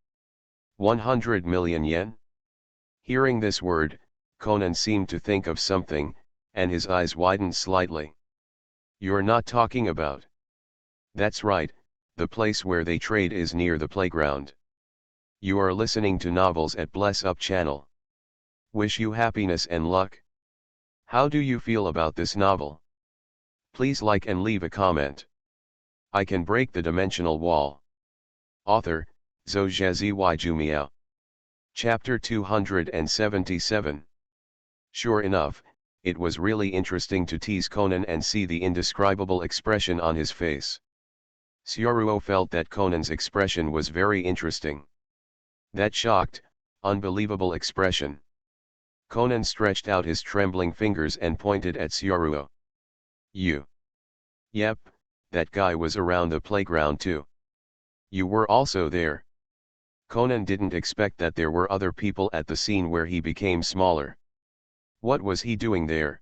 100 million yen? Hearing this word, Conan seemed to think of something, and his eyes widened slightly. "You're not talking about..." "That's right, the place where they trade is near the playground. You are listening to novels at Bless Up channel. Wish you happiness and luck. How do you feel about this novel? Please like and leave a comment. I can break the dimensional wall." Author, Zhou Jumiao. Chapter 277. Sure enough, it was really interesting to tease Conan and see the indescribable expression on his face. Syaruo felt that Conan's expression was very interesting. That shocked, unbelievable expression. Conan stretched out his trembling fingers and pointed at Syaruo. "You." "Yep, that guy was around the playground too." "You were also there." Conan didn't expect that there were other people at the scene where he became smaller. What was he doing there?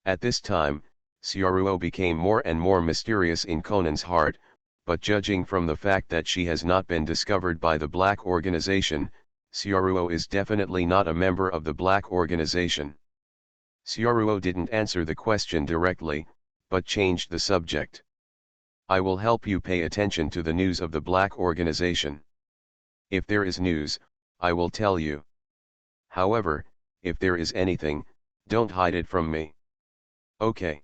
At this time, Syaruo became more and more mysterious in Conan's heart, but judging from the fact that she has not been discovered by the Black Organization, Syaruo is definitely not a member of the Black Organization. Syaruo didn't answer the question directly, but changed the subject. "I will help you pay attention to the news of the Black Organization. If there is news, I will tell you. However, if there is anything, don't hide it from me. Okay?"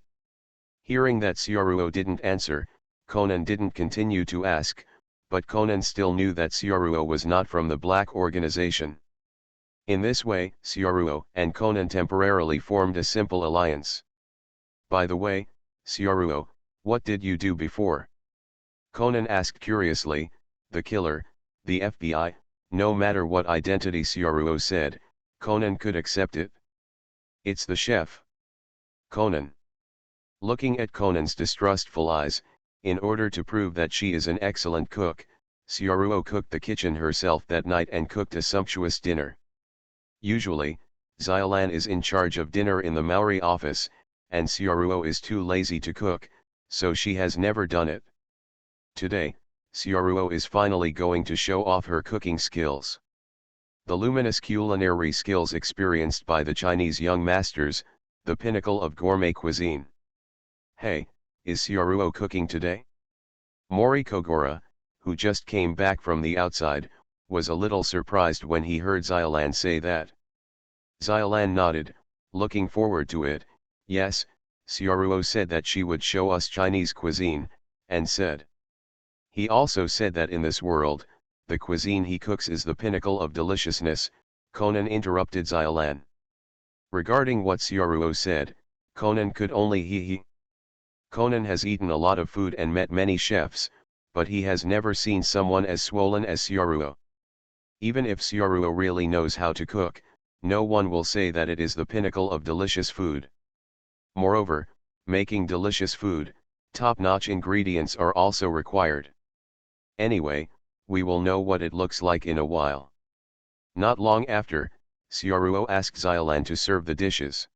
Hearing that Syaruo didn't answer, Conan didn't continue to ask, but Conan still knew that Syaruo was not from the Black Organization. In this way, Syaruo and Conan temporarily formed a simple alliance. "By the way, Syaruo, what did you do before?" Conan asked curiously. "The killer, the FBI," no matter what identity Syaruo said, Conan could accept it. "It's the chef." "Conan." Looking at Conan's distrustful eyes, in order to prove that she is an excellent cook, Xiaoruo cooked the kitchen herself that night and cooked a sumptuous dinner. Usually, Xiaolan is in charge of dinner in the Maori office, and Xiaoruo is too lazy to cook, so she has never done it. Today, Xiaoruo is finally going to show off her cooking skills. The luminous culinary skills experienced by the Chinese young masters, the pinnacle of gourmet cuisine. Hey, is Xiaoruo cooking today? Mori Kogora, who just came back from the outside, was a little surprised when he heard Xiaolan say that. Xiaolan nodded, looking forward to it. Yes, Xiaoruo said that she would show us Chinese cuisine, and said. He also said that in this world, the cuisine he cooks is the pinnacle of deliciousness. Conan interrupted Xiaolan. Regarding what Xiaoruo said, Conan could only he. Conan has eaten a lot of food and met many chefs, but he has never seen someone as swollen as Xiaoruo. Even if Xiaoruo really knows how to cook, no one will say that it is the pinnacle of delicious food. Moreover, making delicious food, top-notch ingredients are also required. Anyway, we will know what it looks like in a while. Not long after, Xiaoruo asked Xiaolan to serve the dishes.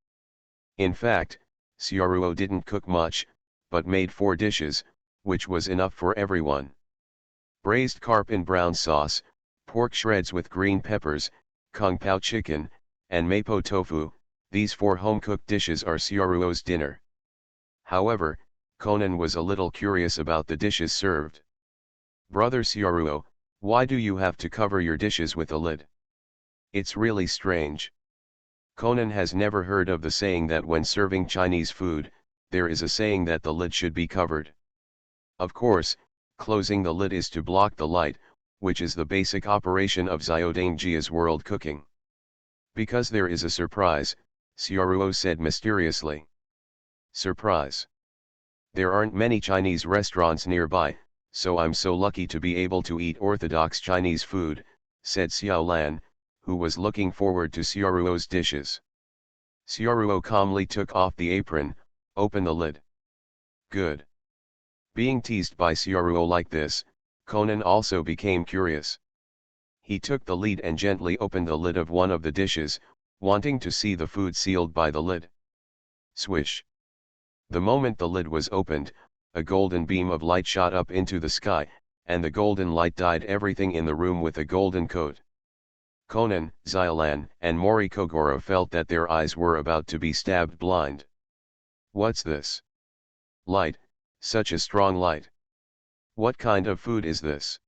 In fact, Xiaoruo didn't cook much, but made 4 dishes, which was enough for everyone. Braised carp in brown sauce, pork shreds with green peppers, kung pao chicken, and mapo tofu. These 4 home-cooked dishes are Xiaoruo's dinner. However, Conan was a little curious about the dishes served. Brother Xiaoruo, why do you have to cover your dishes with a lid? It's really strange. Conan has never heard of the saying that when serving Chinese food, there is a saying that the lid should be covered. Of course, closing the lid is to block the light, which is the basic operation of Xiaodangjia's world cooking. Because there is a surprise, Xiaoruo said mysteriously. Surprise. There aren't many Chinese restaurants nearby, so I'm so lucky to be able to eat orthodox Chinese food, said Xiaolan, who was looking forward to Xiaoruo's dishes. Xiaoruo calmly took off the apron, opened the lid. Good. Being teased by Xiaoruo like this, Conan also became curious. He took the lead and gently opened the lid of one of the dishes, wanting to see the food sealed by the lid. Swish. The moment the lid was opened, a golden beam of light shot up into the sky, and the golden light dyed everything in the room with a golden coat. Conan, Xiaolan, and Mori Kogoro felt that their eyes were about to be stabbed blind. What's this? Light, such a strong light. What kind of food is this?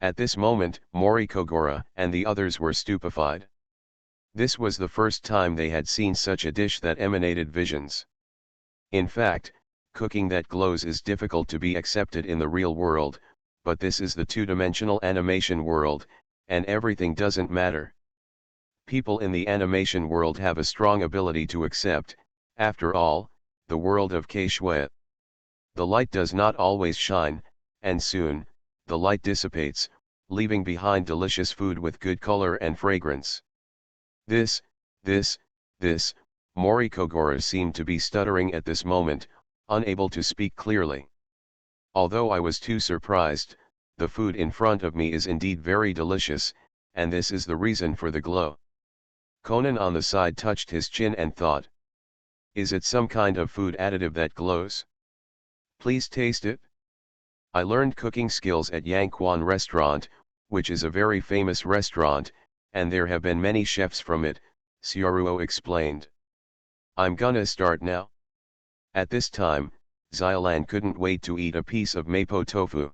At this moment, Mori Kogoro and the others were stupefied. This was the first time they had seen such a dish that emanated visions. In fact, cooking that glows is difficult to be accepted in the real world, but this is the two-dimensional animation world, and everything doesn't matter. People in the animation world have a strong ability to accept, after all, the world of Keishui. The light does not always shine, and soon, the light dissipates, leaving behind delicious food with good color and fragrance. This, Mori Kogoro seemed to be stuttering at this moment, unable to speak clearly. Although I was too surprised, the food in front of me is indeed very delicious, and this is the reason for the glow. Conan on the side touched his chin and thought. Is it some kind of food additive that glows? Please taste it. I learned cooking skills at Yangquan Restaurant, which is a very famous restaurant, and there have been many chefs from it, Xiaoruo explained. I'm gonna start now. At this time, Xiaolan couldn't wait to eat a piece of mapo tofu.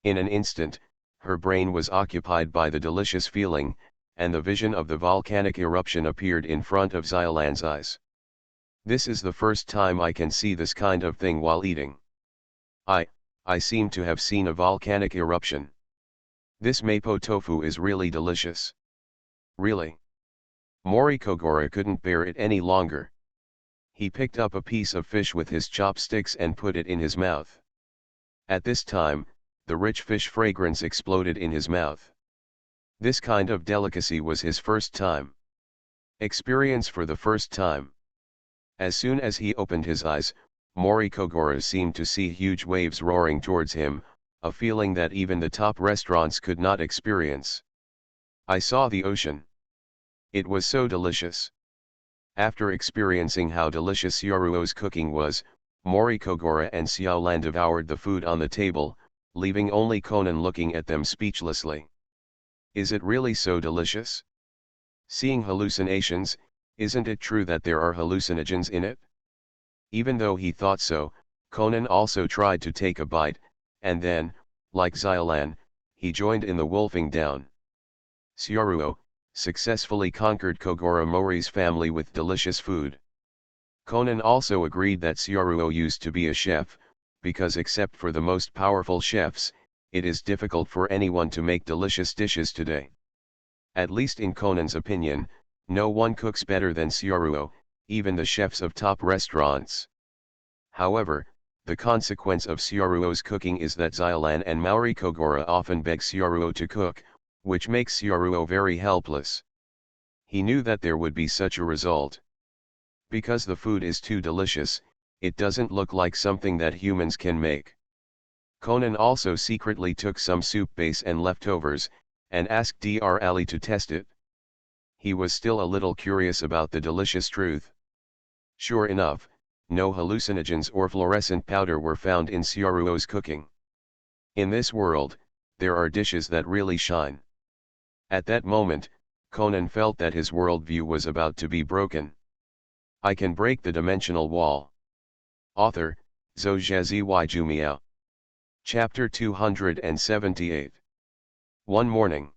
In an instant, her brain was occupied by the delicious feeling, and the vision of the volcanic eruption appeared in front of Xiaolan's eyes. This is the first time I can see this kind of thing while eating. I seem to have seen a volcanic eruption. This mapo tofu is really delicious. Really? Mori Kogoro couldn't bear it any longer. He picked up a piece of fish with his chopsticks and put it in his mouth. At this time, the rich fish fragrance exploded in his mouth. This kind of delicacy was his first time. Experience for the first time. As soon as he opened his eyes, Mori Kogoro seemed to see huge waves roaring towards him, a feeling that even the top restaurants could not experience. I saw the ocean. It was so delicious. After experiencing how delicious Yoruo's cooking was, Mori Kogoro and Xiaolan devoured the food on the table, leaving only Conan looking at them speechlessly. Is it really so delicious? Seeing hallucinations, isn't it true that there are hallucinogens in it? Even though he thought so, Conan also tried to take a bite, and then, like Xiaolan, he joined in the wolfing down. Xiaoruo successfully conquered Kogoro Mori's family with delicious food. Conan also agreed that Xiaoruo used to be a chef, because except for the most powerful chefs, it is difficult for anyone to make delicious dishes today. At least in Conan's opinion, no one cooks better than Xiaoruo, even the chefs of top restaurants. However, the consequence of Xiaoruo's cooking is that Xiaolan and Mori Kogoro often beg Xiaoruo to cook, which makes Xiaoruo very helpless. He knew that there would be such a result. Because the food is too delicious, it doesn't look like something that humans can make. Conan also secretly took some soup base and leftovers, and asked Dr. Ali to test it. He was still a little curious about the delicious truth. Sure enough, no hallucinogens or fluorescent powder were found in Xiaoruo's cooking. In this world, there are dishes that really shine. At that moment, Conan felt that his worldview was about to be broken. I can break the dimensional wall. Author, Zhou Jumiao. Chapter 278. One morning.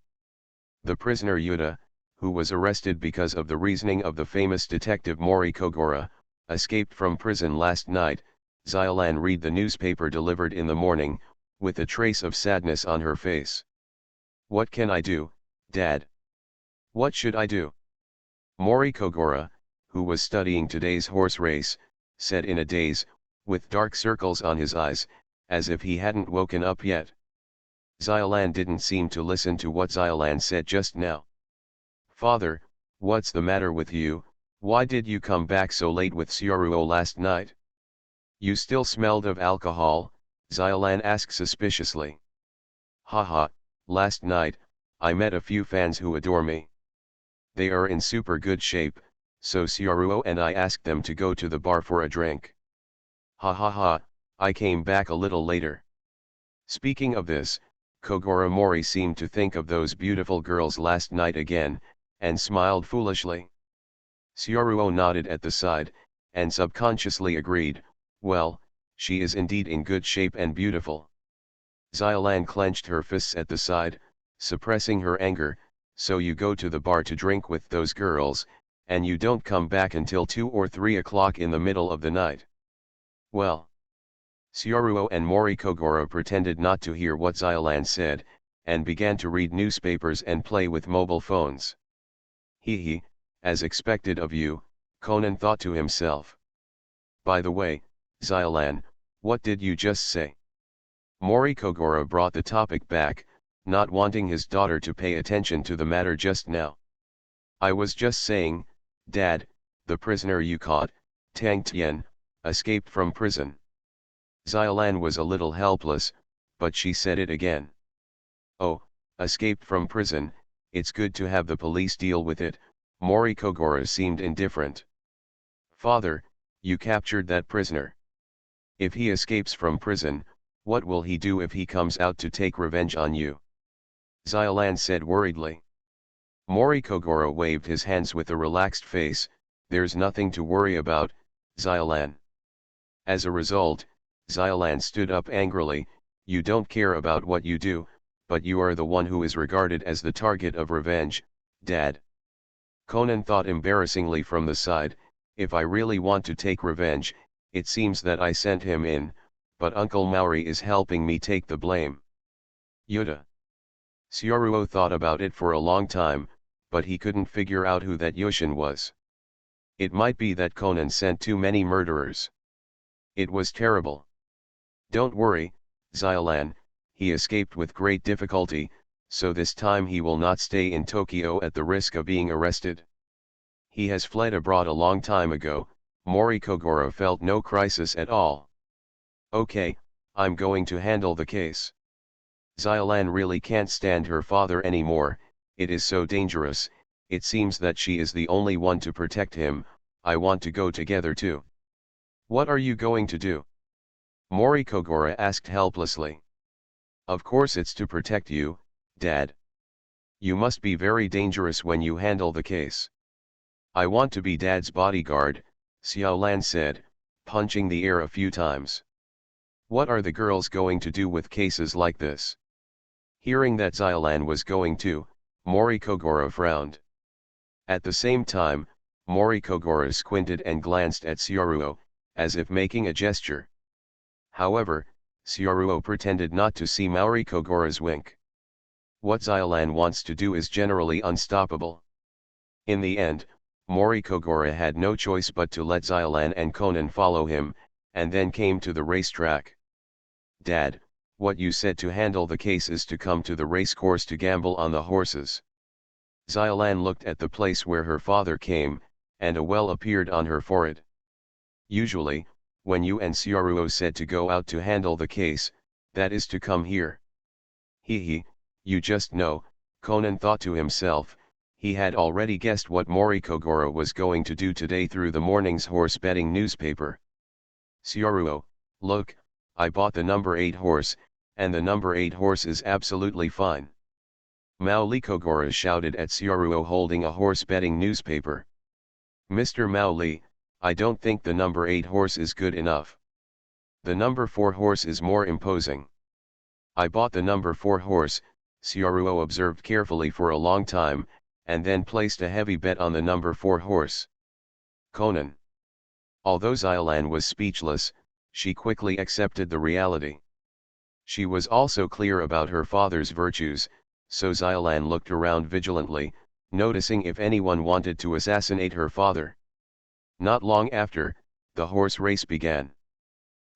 The prisoner Yuta, who was arrested because of the reasoning of the famous detective Mori Kogoro, escaped from prison last night. Xiaolan read the newspaper delivered in the morning, with a trace of sadness on her face. What can I do, Dad? What should I do? Mori Kogoro, who was studying today's horse race, said in a daze, with dark circles on his eyes, as if he hadn't woken up yet. Xiaolan didn't seem to listen to what Xiaolan said just now. Father, what's the matter with you? Why did you come back so late with Xiaoruo last night? You still smelled of alcohol, Xiaolan asked suspiciously. Haha, last night, I met a few fans who adore me. They are in super good shape, so Xiaoruo and I asked them to go to the bar for a drink. Ha ha ha, I came back a little later. Speaking of this, Kogoro Mori seemed to think of those beautiful girls last night again, and smiled foolishly. Xiaoruo nodded at the side, and subconsciously agreed, well, she is indeed in good shape and beautiful. Xiaolan clenched her fists at the side, suppressing her anger. So you go to the bar to drink with those girls, and you don't come back until 2 or 3 o'clock in the middle of the night. Well. Xiaoruo and Mori Kogoro pretended not to hear what Xiaolan said, and began to read newspapers and play with mobile phones. Hee, as expected of you, Conan thought to himself. By the way, Xiaolan, what did you just say? Mori Kogoro brought the topic back, not wanting his daughter to pay attention to the matter just now. I was just saying, Dad, the prisoner you caught, Tang Tian, escaped from prison. Xiaolan was a little helpless, but she said it again. Oh, escaped from prison, it's good to have the police deal with it. Mori Kogoro seemed indifferent. Father, you captured that prisoner. If he escapes from prison, what will he do if he comes out to take revenge on you? Xiaolan said worriedly. Mori Kogoro waved his hands with a relaxed face. There's nothing to worry about, Xiaolan. As a result, Xiaolan stood up angrily. You don't care about what you do, but you are the one who is regarded as the target of revenge, Dad. Conan thought embarrassingly from the side, if I really want to take revenge, it seems that I sent him in, but Uncle Maori is helping me take the blame. Yuta. Xiaoruo thought about it for a long time, but he couldn't figure out who that Yushin was. It might be that Conan sent too many murderers. It was terrible. Don't worry, Xiaolan, he escaped with great difficulty, so this time he will not stay in Tokyo at the risk of being arrested. He has fled abroad a long time ago. Mori Kogoro felt no crisis at all. Okay, I'm going to handle the case. Xylan really can't stand her father anymore, it is so dangerous, it seems that she is the only one to protect him, I want to go together too. What are you going to do? Mori Kogoro asked helplessly. Of course it's to protect you, Dad. You must be very dangerous when you handle the case. I want to be Dad's bodyguard, Xiaolan said, punching the air a few times. What are the girls going to do with cases like this? Hearing that Xiaolan was going to, Mori Kogoro frowned. At the same time, Mori Kogoro squinted and glanced at Xiaoruo, as if making a gesture. However, Xiaoruo pretended not to see Mori Kogoro's wink. What Xiaolan wants to do is generally unstoppable. In the end, Mori Kogoro had no choice but to let Xiaolan and Conan follow him, and then came to the racetrack. Dad, what you said to handle the case is to come to the racecourse to gamble on the horses. Xiaolan looked at the place where her father came, and a well appeared on her forehead. Usually, when you and Xiaoruo said to go out to handle the case, that is to come here. He, you just know, Conan thought to himself, he had already guessed what Mori Kogoro was going to do today through the morning's horse betting newspaper. Xiaoruo, look, I bought the number 8 horse, and the number 8 horse is absolutely fine. Mao Li Kogoro shouted at Xiaoruo holding a horse betting newspaper. Mr. Mao Li, I don't think the number 8 horse is good enough. The number 4 horse is more imposing. I bought the number 4 horse, Xiaoruo observed carefully for a long time, and then placed a heavy bet on the number 4 horse. Conan. Although Xiaolan was speechless, she quickly accepted the reality. She was also clear about her father's virtues, so Xiaolan looked around vigilantly, noticing if anyone wanted to assassinate her father. Not long after, the horse race began.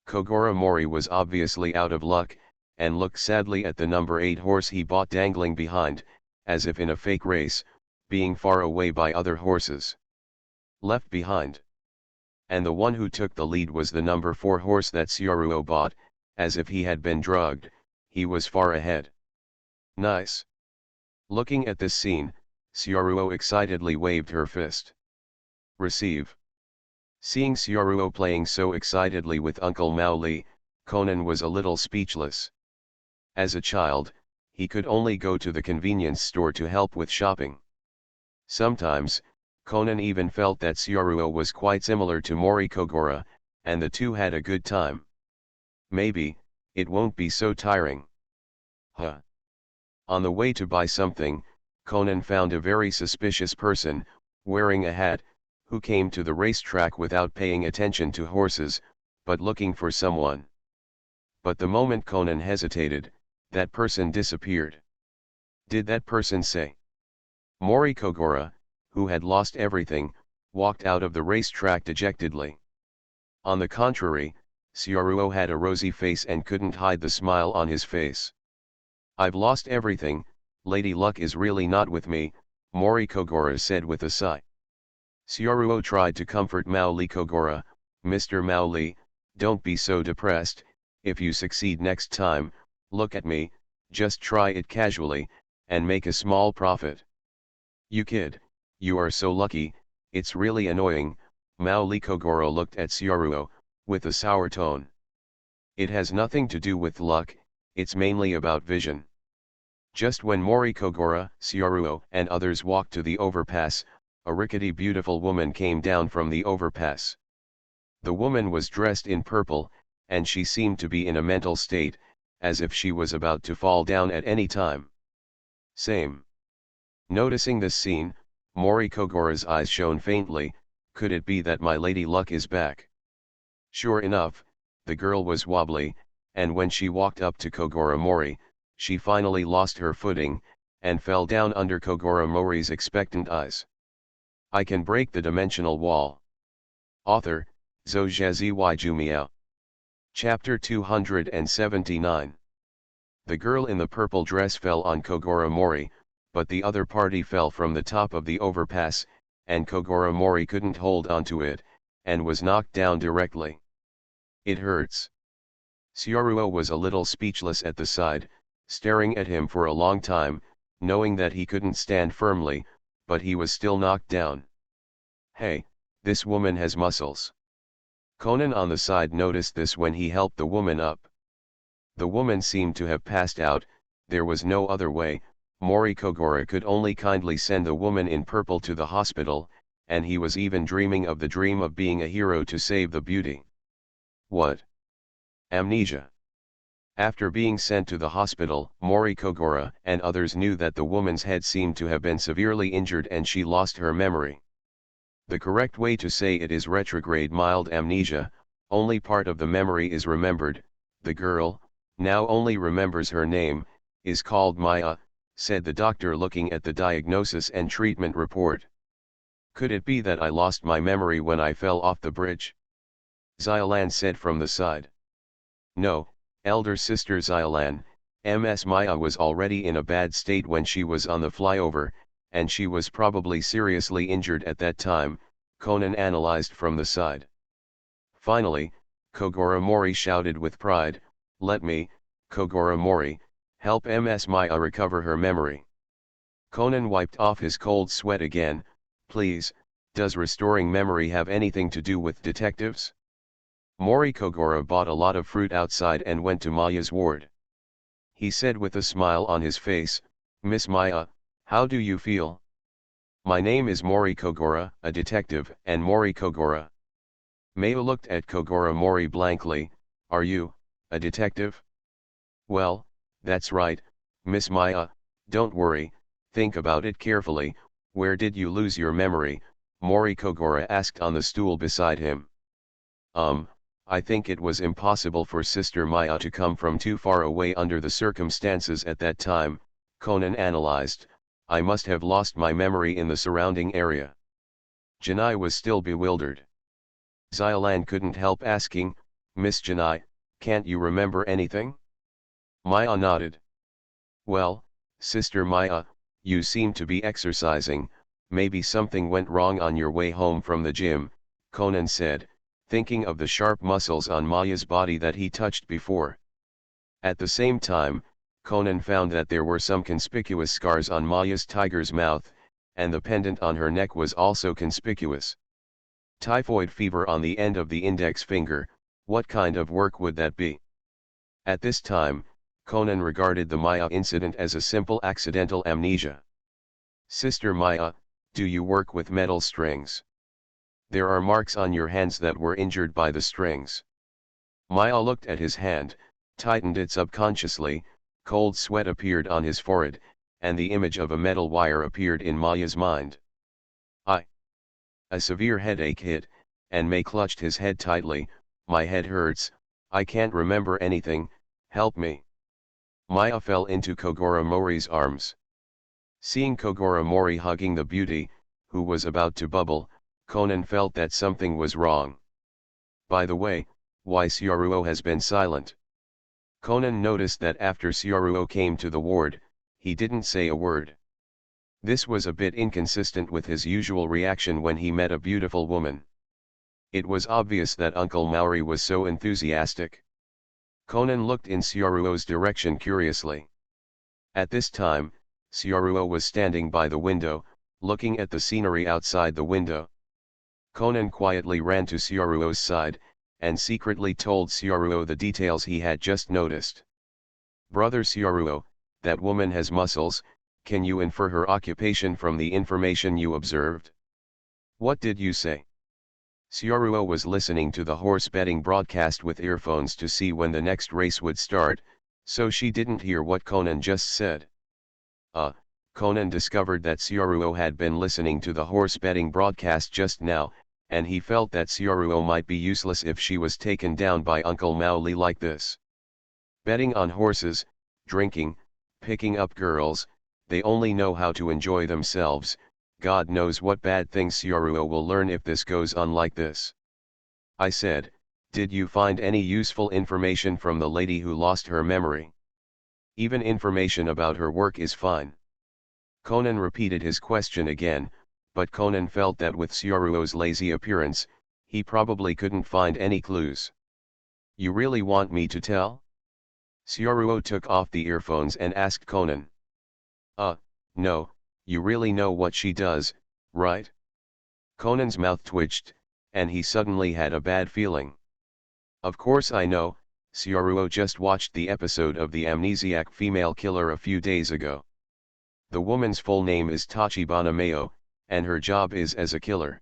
Kogoro Mori was obviously out of luck, and looked sadly at the number 8 horse he bought dangling behind, as if in a fake race, being far away by other horses. Left behind. And the one who took the lead was the number 4 horse that Xiaoruo bought, as if he had been drugged, he was far ahead. Nice. Looking at this scene, Xiaoruo excitedly waved her fist. Receive. Seeing Xiaoruo playing so excitedly with Uncle Mao Li, Conan was a little speechless. As a child, he could only go to the convenience store to help with shopping. Sometimes, Conan even felt that Xiaoruo was quite similar to Mori Kogoro, and the two had a good time. Maybe, it won't be so tiring. On the way to buy something, Conan found a very suspicious person, wearing a hat, who came to the racetrack without paying attention to horses, but looking for someone. But the moment Conan hesitated, that person disappeared. Did that person say? Mori Kogoro, who had lost everything, walked out of the racetrack dejectedly. On the contrary, Xiaoruo had a rosy face and couldn't hide the smile on his face. I've lost everything, Lady Luck is really not with me, Mori Kogoro said with a sigh. Xiaoruo tried to comfort Mao Li Kogoro, Mr. Mao Li, don't be so depressed, if you succeed next time, look at me, just try it casually, and make a small profit. You kid, you are so lucky, it's really annoying, Mao Li Kogoro looked at Xiaoruo, with a sour tone. It has nothing to do with luck, it's mainly about vision. Just when Mori Kogoro, Xiaoruo, and others walked to the overpass, a rickety beautiful woman came down from the overpass. The woman was dressed in purple, and she seemed to be in a mental state, as if she was about to fall down at any time. Same. Noticing this scene, Mori Kogoro's eyes shone faintly, could it be that my Lady Luck is back? Sure enough, the girl was wobbly, and when she walked up to Kogoro Mori, she finally lost her footing, and fell down under Kogoro Mori's expectant eyes. I can break the dimensional wall. Author, Zhou Jumiao. Chapter 279. The girl in the purple dress fell on Kogoro Mori, but the other party fell from the top of the overpass, and Kogoro Mori couldn't hold onto it, and was knocked down directly. It hurts. Xiaoruo was a little speechless at the sight, staring at him for a long time, knowing that he couldn't stand firmly, but he was still knocked down. Hey, this woman has muscles. Conan on the side noticed this when he helped the woman up. The woman seemed to have passed out. There was no other way. Mori Kogoro could only kindly send the woman in purple to the hospital, and he was even dreaming of the dream of being a hero to save the beauty. What? Amnesia. After being sent to the hospital, Mori Kogoro and others knew that the woman's head seemed to have been severely injured and she lost her memory. The correct way to say it is retrograde mild amnesia. Only part of the memory is remembered. The girl, now only remembers her name, is called Maya, said the doctor looking at the diagnosis and treatment report. Could it be that I lost my memory when I fell off the bridge? Xiaolan said from the side. No, elder sister Xiaolan, Ms. Maya was already in a bad state when she was on the flyover, and she was probably seriously injured at that time, Conan analyzed from the side. Finally, Kogoro Mori shouted with pride, let me, Kogoro Mori, help Ms. Maya recover her memory. Conan wiped off his cold sweat again. Please, does restoring memory have anything to do with detectives? Mori Kogoro bought a lot of fruit outside and went to Maya's ward. He said with a smile on his face, Miss Maya, how do you feel? My name is Mori Kogoro, a detective, and Mori Kogoro. Maya looked at Kogoro Mori blankly. Are you, a detective? Well, that's right, Miss Maya, don't worry, think about it carefully. Where did you lose your memory? Mori Kogoro asked on the stool beside him. I think it was impossible for Sister Maya to come from too far away under the circumstances at that time, Conan analyzed. I must have lost my memory in the surrounding area. Janai was still bewildered. Xiaolan couldn't help asking, Miss Janai, can't you remember anything? Maya nodded. Well, Sister Maya, you seem to be exercising, maybe something went wrong on your way home from the gym, Conan said, thinking of the sharp muscles on Maya's body that he touched before. At the same time, Conan found that there were some conspicuous scars on Maya's tiger's mouth, and the pendant on her neck was also conspicuous. Typhoid fever on the end of the index finger, what kind of work would that be? At this time, Conan regarded the Maya incident as a simple accidental amnesia. Sister Maya, do you work with metal strings? There are marks on your hands that were injured by the strings. Maya looked at his hand, tightened it subconsciously, cold sweat appeared on his forehead, and the image of a metal wire appeared in Maya's mind. A severe headache hit, and May clutched his head tightly. My head hurts, I can't remember anything, help me. Maya fell into Kogoro Mori's arms. Seeing Kogoro Mori hugging the beauty, who was about to bubble, Conan felt that something was wrong. By the way, why Sioruo has been silent? Conan noticed that after Sioruo came to the ward, he didn't say a word. This was a bit inconsistent with his usual reaction when he met a beautiful woman. It was obvious that Uncle Maori was so enthusiastic. Conan looked in Sioruo's direction curiously. At this time, Sioruo was standing by the window, looking at the scenery outside the window. Conan quietly ran to Sioruo's side, and secretly told Sioruo the details he had just noticed. Brother Sioruo, that woman has muscles, can you infer her occupation from the information you observed? What did you say? Sioruo was listening to the horse betting broadcast with earphones to see when the next race would start, so she didn't hear what Conan just said. Conan discovered that Sioruo had been listening to the horse betting broadcast just now, and he felt that Sioruo might be useless if she was taken down by Uncle Maoli like this. Betting on horses, drinking, picking up girls, they only know how to enjoy themselves. God knows what bad things Sioruo will learn if this goes on like this. I said, did you find any useful information from the lady who lost her memory? Even information about her work is fine. Conan repeated his question again, but Conan felt that with Sioruo's lazy appearance, he probably couldn't find any clues. You really want me to tell? Syaruo took off the earphones and asked Conan. No, you really know what she does, right? Conan's mouth twitched, and he suddenly had a bad feeling. Of course I know, Syaruo just watched the episode of the amnesiac female killer a few days ago. The woman's full name is Tachibana Mayo, and her job is as a killer.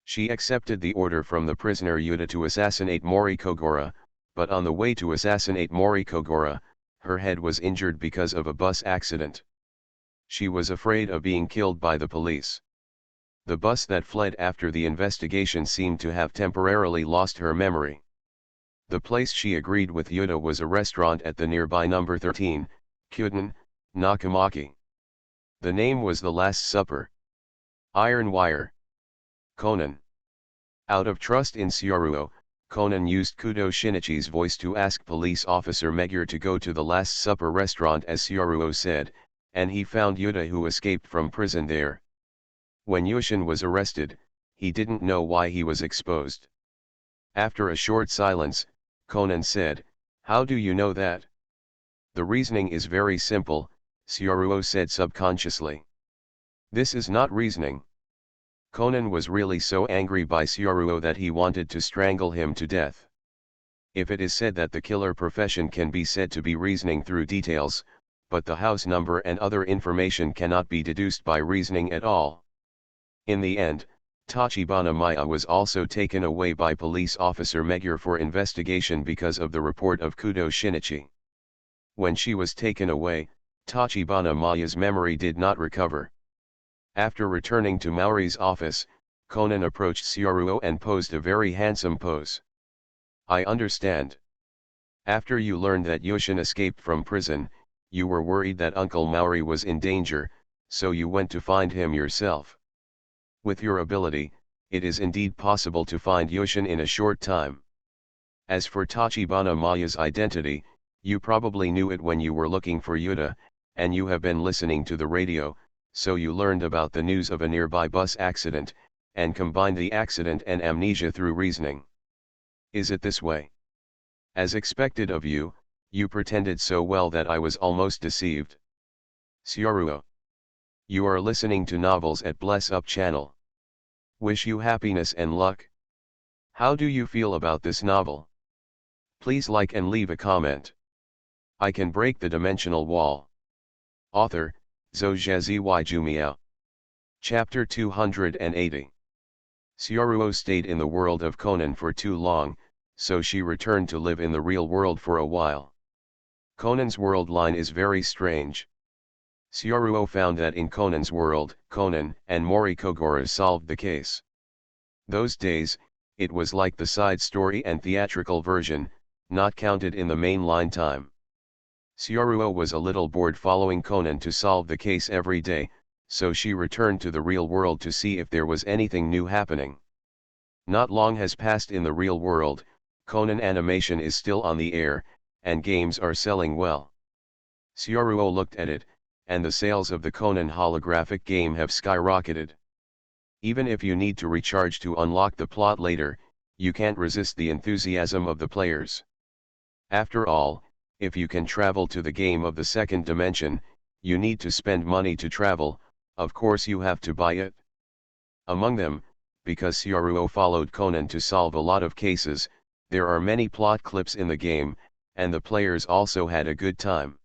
She accepted the order from the prisoner Yuta to assassinate Mori Kogora, but on the way to assassinate Mori Kogora, her head was injured because of a bus accident. She was afraid of being killed by the police. The bus that fled after the investigation seemed to have temporarily lost her memory. The place she agreed with Yuta was a restaurant at the nearby number 13, Kyuden, Nakamaki. The name was The Last Supper. Iron Wire. Conan. Out of trust in Syaruo, Conan used Kudo Shinichi's voice to ask police officer Megure to go to the Last Supper restaurant as Syaruo said, and he found Yuta who escaped from prison there. When Yushin was arrested, he didn't know why he was exposed. After a short silence, Conan said, "How do you know that?" "The reasoning is very simple," Syaruo said subconsciously. "This is not reasoning." Conan was really so angry by Syaruo that he wanted to strangle him to death. If it is said that the killer profession can be said to be reasoning through details, but the house number and other information cannot be deduced by reasoning at all. In the end, Tachibana Maya was also taken away by police officer Megure for investigation because of the report of Kudo Shinichi. When she was taken away, Tachibana Maya's memory did not recover. After returning to Maori's office, Conan approached Syaruo and posed a very handsome pose. "I understand. After you learned that Yushin escaped from prison, you were worried that Uncle Maori was in danger, so you went to find him yourself. With your ability, it is indeed possible to find Yushin in a short time. As for Tachibana Maya's identity, you probably knew it when you were looking for Yuta, and you have been listening to the radio, so you learned about the news of a nearby bus accident, and combined the accident and amnesia through reasoning. Is it this way? As expected of you, you pretended so well that I was almost deceived." Syaruo. You are listening to novels at Bless Up channel. Wish you happiness and luck. How do you feel about this novel? Please like and leave a comment. I can break the dimensional wall. Author, Zhou Jumiao. Chapter 280. Syaruo stayed in the world of Conan for too long, so she returned to live in the real world for a while. Conan's world line is very strange. Syaruo found that in Conan's world, Conan and Mori Kogora solved the case. Those days, it was like the side story and theatrical version, not counted in the main line time. Syaruo was a little bored following Conan to solve the case every day, so she returned to the real world to see if there was anything new happening. Not long has passed in the real world, Conan animation is still on the air, and games are selling well. Syaruo looked at it, and the sales of the Conan holographic game have skyrocketed. Even if you need to recharge to unlock the plot later, you can't resist the enthusiasm of the players. After all, if you can travel to the game of the second dimension, you need to spend money to travel, of course you have to buy it. Among them, because Syaruo followed Conan to solve a lot of cases, there are many plot clips in the game, and the players also had a good time.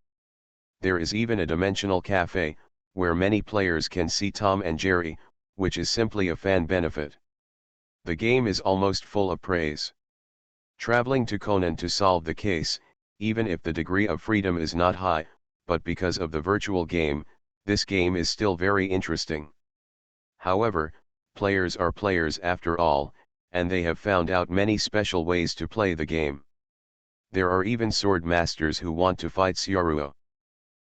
There is even a dimensional cafe, where many players can see Tom and Jerry, which is simply a fan benefit. The game is almost full of praise. Traveling to Conan to solve the case, even if the degree of freedom is not high, but because of the virtual game, this game is still very interesting. However, players are players after all, and they have found out many special ways to play the game. There are even sword masters who want to fight Syaruo.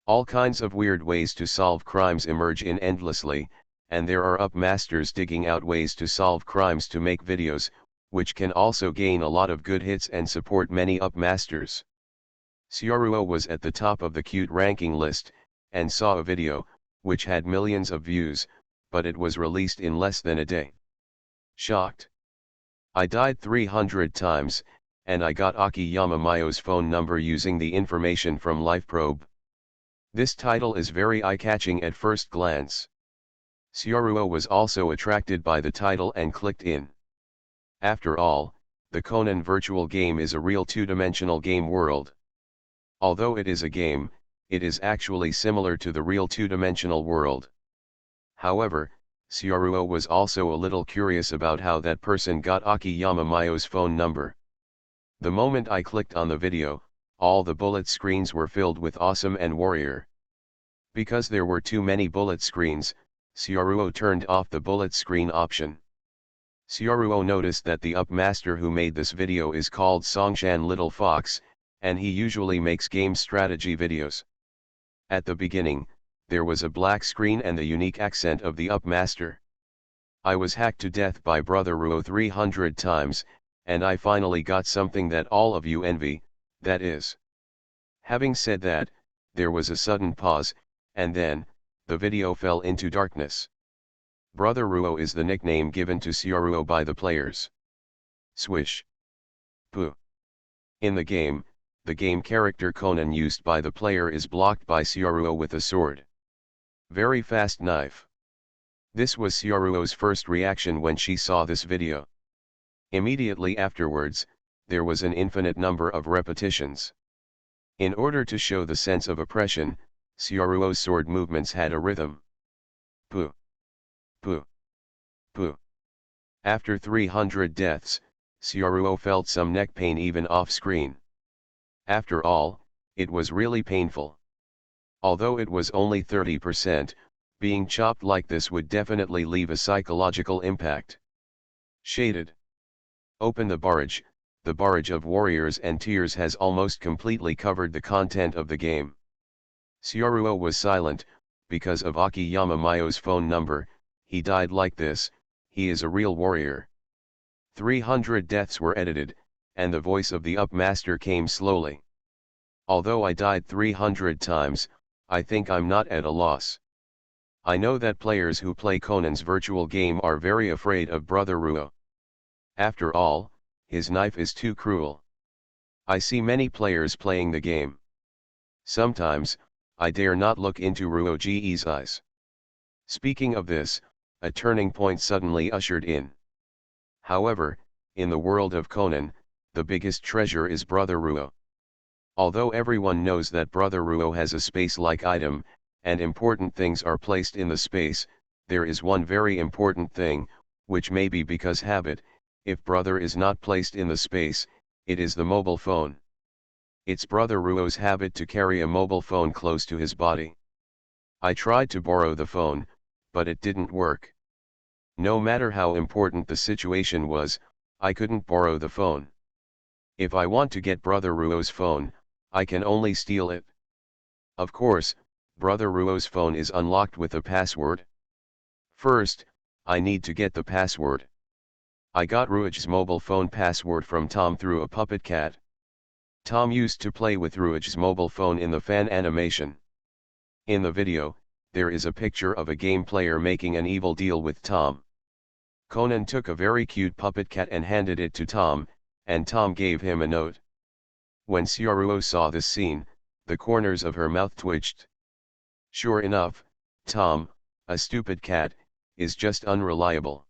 All kinds of weird ways to solve crimes emerge in endlessly, and there are up masters digging out ways to solve crimes to make videos, which can also gain a lot of good hits and support many up masters. Syaruo was at the top of the cute ranking list, and saw a video, which had millions of views, but it was released in less than a day. Shocked. I died 300 times, and I got Akiyama Mayo's phone number using the information from LifeProbe. This title is very eye-catching at first glance. Syaruo was also attracted by the title and clicked in. After all, the Conan virtual game is a real two-dimensional game world. Although it is a game, it is actually similar to the real two-dimensional world. However, Syaruo was also a little curious about how that person got Akiyama Mayo's phone number. The moment I clicked on the video, all the bullet screens were filled with awesome and warrior. Because there were too many bullet screens, Syaruo turned off the bullet screen option. Syaruo noticed that the upmaster who made this video is called Songshan Little Fox, and he usually makes game strategy videos. At the beginning, there was a black screen and the unique accent of the upmaster. I was hacked to death by Brother Ruo 300 times, and I finally got something that all of you envy, that is. Having said that, there was a sudden pause, and then, the video fell into darkness. Brother Ruo is the nickname given to Syaruo by the players. Swish. Pooh. In the game character Conan used by the player is blocked by Syaruo with a sword. Very fast knife. This was Syaruo's first reaction when she saw this video. Immediately afterwards, there was an infinite number of repetitions. In order to show the sense of oppression, Syaruo's sword movements had a rhythm. Pooh. Pooh. Pooh. After 300 deaths, Syaruo felt some neck pain even off-screen. After all, it was really painful. Although it was only 30%, being chopped like this would definitely leave a psychological impact. Shaded. Open the barrage of warriors and tears has almost completely covered the content of the game. Syaruo was silent, because of Akiyama Mayo's phone number, he died like this, he is a real warrior. 300 deaths were edited, and the voice of the upmaster came slowly. Although I died 300 times, I think I'm not at a loss. I know that players who play Conan's virtual game are very afraid of Brother Ruo. After all, his knife is too cruel. I see many players playing the game. Sometimes, I dare not look into Ruoji's eyes. Speaking of this, a turning point suddenly ushered in. However, in the world of Conan, the biggest treasure is Brother Ruo. Although everyone knows that Brother Ruo has a space-like item, and important things are placed in the space, there is one very important thing, which may be because habit, if Brother is not placed in the space, it is the mobile phone. It's Brother Ruo's habit to carry a mobile phone close to his body. I tried to borrow the phone, but it didn't work. No matter how important the situation was, I couldn't borrow the phone. If I want to get Brother Ruo's phone, I can only steal it. Of course, Brother Ruo's phone is unlocked with a password. First, I need to get the password. I got Ruij's mobile phone password from Tom through a puppet cat. Tom used to play with Ruij's mobile phone in the fan animation. In the video, there is a picture of a game player making an evil deal with Tom. Conan took a very cute puppet cat and handed it to Tom, and Tom gave him a note. When Syaruo saw this scene, the corners of her mouth twitched. Sure enough, Tom, a stupid cat, is just unreliable.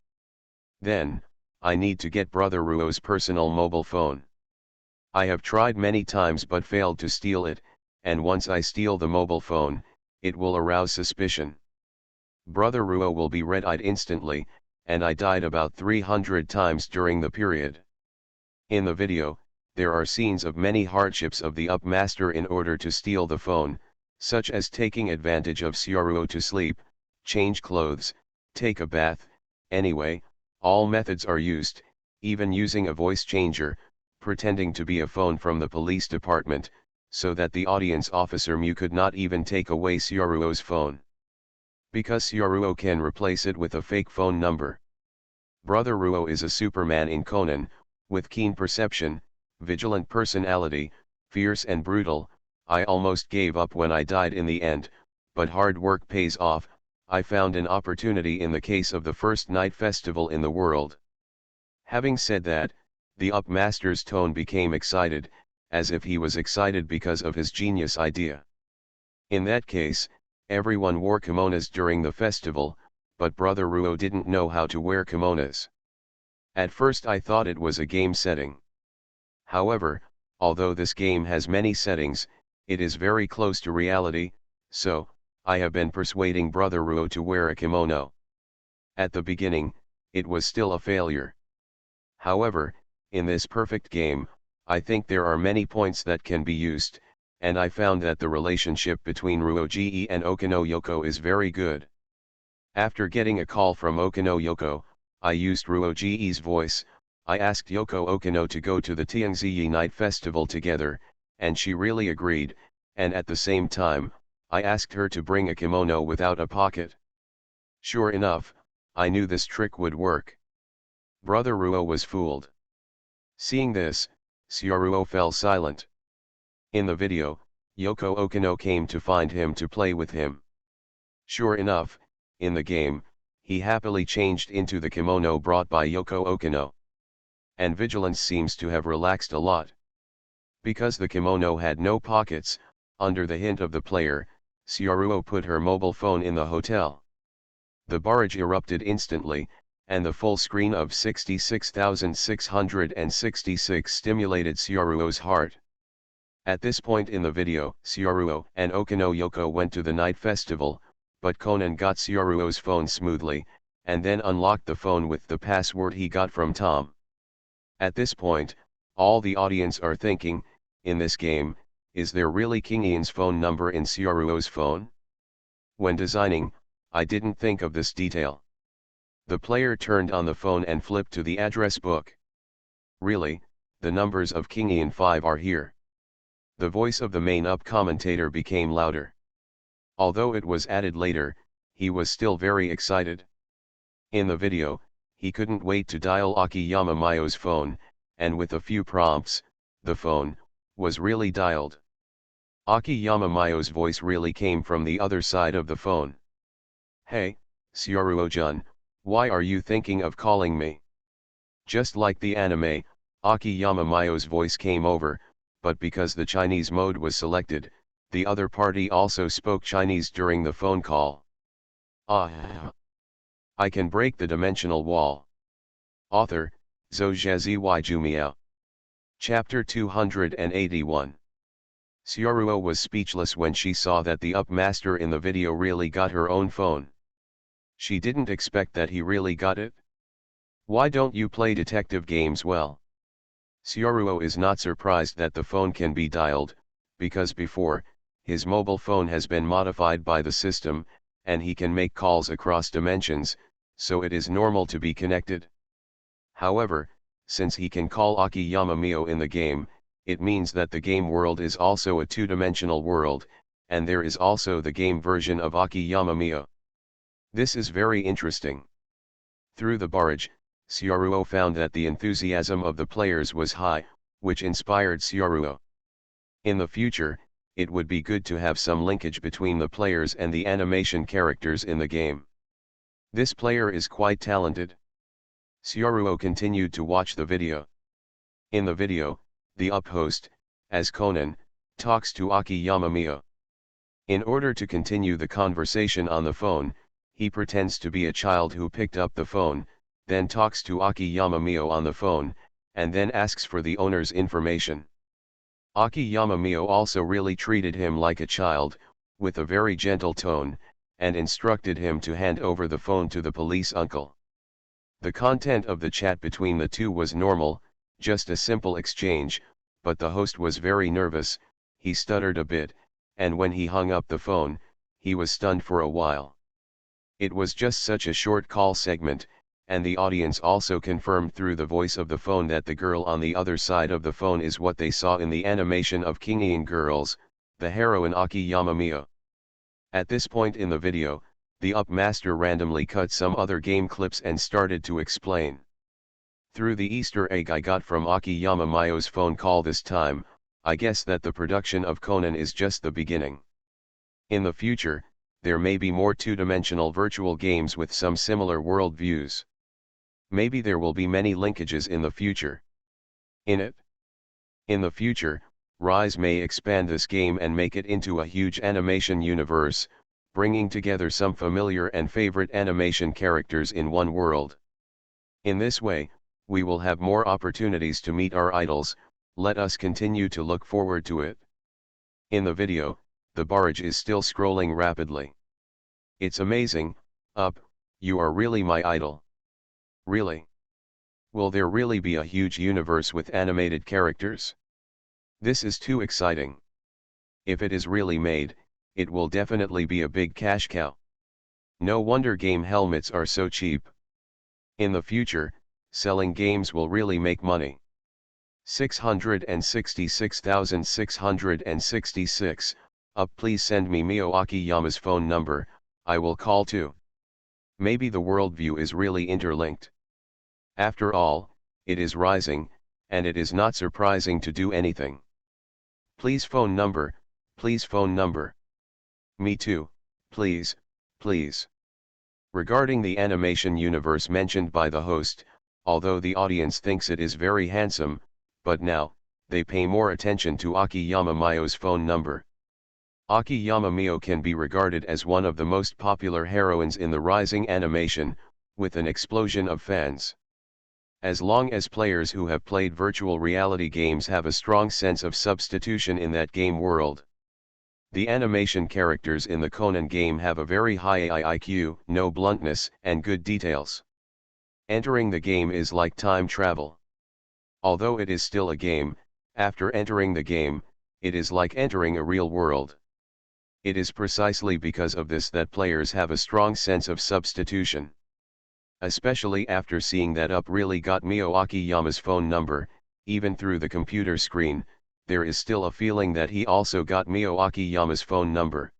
Then, I need to get Brother Ruo's personal mobile phone. I have tried many times but failed to steal it, and once I steal the mobile phone, it will arouse suspicion. Brother Ruo will be red-eyed instantly, and I died about 300 times during the period. In the video, there are scenes of many hardships of the upmaster in order to steal the phone, such as taking advantage of Syaruo to sleep, change clothes, take a bath, anyway, all methods are used, even using a voice changer, pretending to be a phone from the police department, so that the audience officer Mew could not even take away Syaruo's phone. Because Syaruo can replace it with a fake phone number. Brother Ruo is a Superman in Conan, with keen perception, vigilant personality, fierce and brutal. I almost gave up when I died in the end, but hard work pays off. I found an opportunity in the case of the first night festival in the world. Having said that, The up master's tone became excited, as if he was excited because of his genius idea. In that case, everyone wore kimonos during the festival, but Brother Ruo didn't know how to wear kimonos. At first I thought it was a game setting. However, although this game has many settings, it is very close to reality, so, I have been persuading Brother Ruo to wear a kimono. At the beginning, it was still a failure. However, in this perfect game, I think there are many points that can be used, and I found that the relationship between Ruoji and Okino Yoko is very good. After getting a call from Okino Yoko, I used Ruoji's voice. I asked Yoko Okino to go to the Tianziyi Night Festival together, and she really agreed, and at the same time, I asked her to bring a kimono without a pocket. Sure enough, I knew this trick would work. Brother Ruo was fooled. Seeing this, Sioruo fell silent. In the video, Yoko Okino came to find him to play with him. Sure enough, in the game, he happily changed into the kimono brought by Yoko Okino. And vigilance seems to have relaxed a lot. Because the kimono had no pockets, under the hint of the player, Sioruo put her mobile phone in the hotel. The barrage erupted instantly, and the full screen of 66,666 stimulated Sioruo's heart. At this point in the video, Sioruo and Okino Yoko went to the night festival, but Conan got Sioruo's phone smoothly, and then unlocked the phone with the password he got from Tom. At this point, all the audience are thinking, in this game, is there really King Ian's phone number in Sioruo's phone? When designing, I didn't think of this detail. The player turned on the phone and flipped to the address book. Really, the numbers of King Ian 5 are here. The voice of the main up commentator became louder. Although it was added later, he was still very excited. In the video, he couldn't wait to dial Akiyama Mayo's phone, and with a few prompts, the phone was really dialed. Akiyama Mayo's voice really came from the other side of the phone. "Hey, Sioruo-jun, why are you thinking of calling me?" Just like the anime, Akiyama Mayo's voice came over, but because the Chinese mode was selected, the other party also spoke Chinese during the phone call. Ah! I can break the dimensional wall. Author, Zhou Jumiao. Chapter 281. Sioruo was speechless when she saw that the up master in the video really got her own phone. She didn't expect that he really got it. Why don't you play detective games well? Sioruo is not surprised that the phone can be dialed, because before, his mobile phone has been modified by the system, and he can make calls across dimensions, so it is normal to be connected. However, since he can call Akiyama Mio in the game, it means that the game world is also a two-dimensional world, and there is also the game version of Akiyama Mio. This is very interesting. Through the barrage, Sioruo found that the enthusiasm of the players was high, which inspired Sioruo. In the future, it would be good to have some linkage between the players and the animation characters in the game. This player is quite talented. Sioruo continued to watch the video. In the video, the up host, as Conan, talks to Akiyama Mio. In order to continue the conversation on the phone, he pretends to be a child who picked up the phone, then talks to Akiyama Mio on the phone, and then asks for the owner's information. Akiyama Mio also really treated him like a child, with a very gentle tone, and instructed him to hand over the phone to the police uncle. The content of the chat between the two was normal, just a simple exchange, but the host was very nervous, he stuttered a bit, and when he hung up the phone, he was stunned for a while. It was just such a short call segment, and the audience also confirmed through the voice of the phone that the girl on the other side of the phone is what they saw in the animation of King Ian Girls, the heroine Akiyama Mio. At this point in the video, the up master randomly cut some other game clips and started to explain. Through the Easter egg I got from Akiyama Mio's phone call this time, I guess that the production of Conan is just the beginning. In the future, there may be more two-dimensional virtual games with some similar world views. Maybe there will be many linkages in the future. in it. In the future, Rise may expand this game and make it into a huge animation universe, bringing together some familiar and favorite animation characters in one world. In this way, we will have more opportunities to meet our idols. Let us continue to look forward to it. In the video, the barrage is still scrolling rapidly. It's amazing. Up, you are really my idol. Really? Will there really be a huge universe with animated characters? This is too exciting. If it is really made, it will definitely be a big cash cow. No wonder game helmets are so cheap. In the future, selling games will really make money. 666,666. Up, please send me Mio Akiyama's phone number, I will call too. Maybe the worldview is really interlinked. After all, it is rising, and it is not surprising to do anything. Please phone number, please phone number. Me too, please, please. Regarding the animation universe mentioned by the host, although the audience thinks it is very handsome, but now, they pay more attention to Akiyama Mio's phone number. Akiyama Mio can be regarded as one of the most popular heroines in the rising animation, with an explosion of fans. As long as players who have played virtual reality games have a strong sense of substitution in that game world. The animation characters in the Conan game have a very high IQ, no bluntness, and good details. Entering the game is like time travel. Although it is still a game, after entering the game, it is like entering a real world. It is precisely because of this that players have a strong sense of substitution. Especially after seeing that Up really got Mio Akiyama's phone number, even through the computer screen, there is still a feeling that he also got Mio Akiyama's phone number.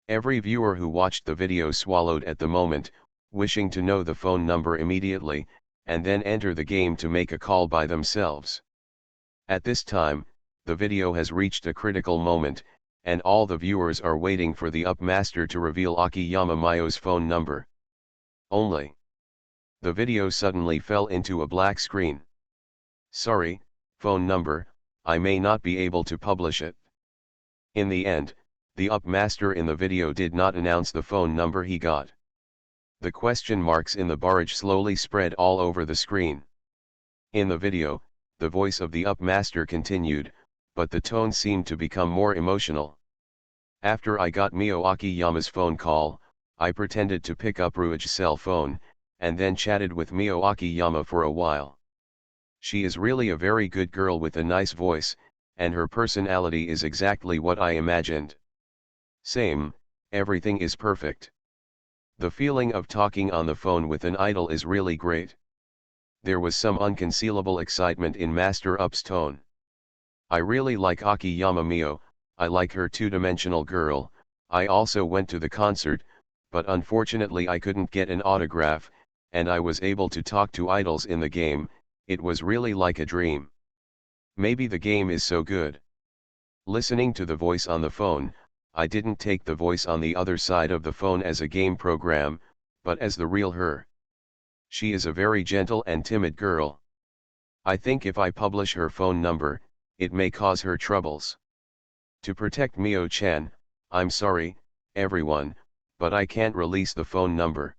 Every viewer who watched the video swallowed at the moment, wishing to know the phone number immediately, and then enter the game to make a call by themselves. At this time, the video has reached a critical moment, and all the viewers are waiting for the Up Master to reveal Akiyama Mio's phone number. Only. The video suddenly fell into a black screen. Sorry, phone number, I may not be able to publish it. In the end, the Up Master in the video did not announce the phone number he got. The question marks in the barrage slowly spread all over the screen. In the video, the voice of the Up Master continued, but the tone seemed to become more emotional. After I got Mio Akiyama's phone call, I pretended to pick up Ruij's cell phone, and then chatted with Mio Akiyama for a while. She is really a very good girl with a nice voice, and her personality is exactly what I imagined. Same, everything is perfect. The feeling of talking on the phone with an idol is really great. There was some unconcealable excitement in Master Up's tone. I really like Akiyama Mio, I like her two-dimensional girl. I also went to the concert, but unfortunately I couldn't get an autograph, and I was able to talk to idols in the game. It was really like a dream. Maybe the game is so good. Listening to the voice on the phone, I didn't take the voice on the other side of the phone as a game program, but as the real her. She is a very gentle and timid girl. I think if I publish her phone number, it may cause her troubles. To protect Mio-chan, I'm sorry, everyone, but I can't release the phone number.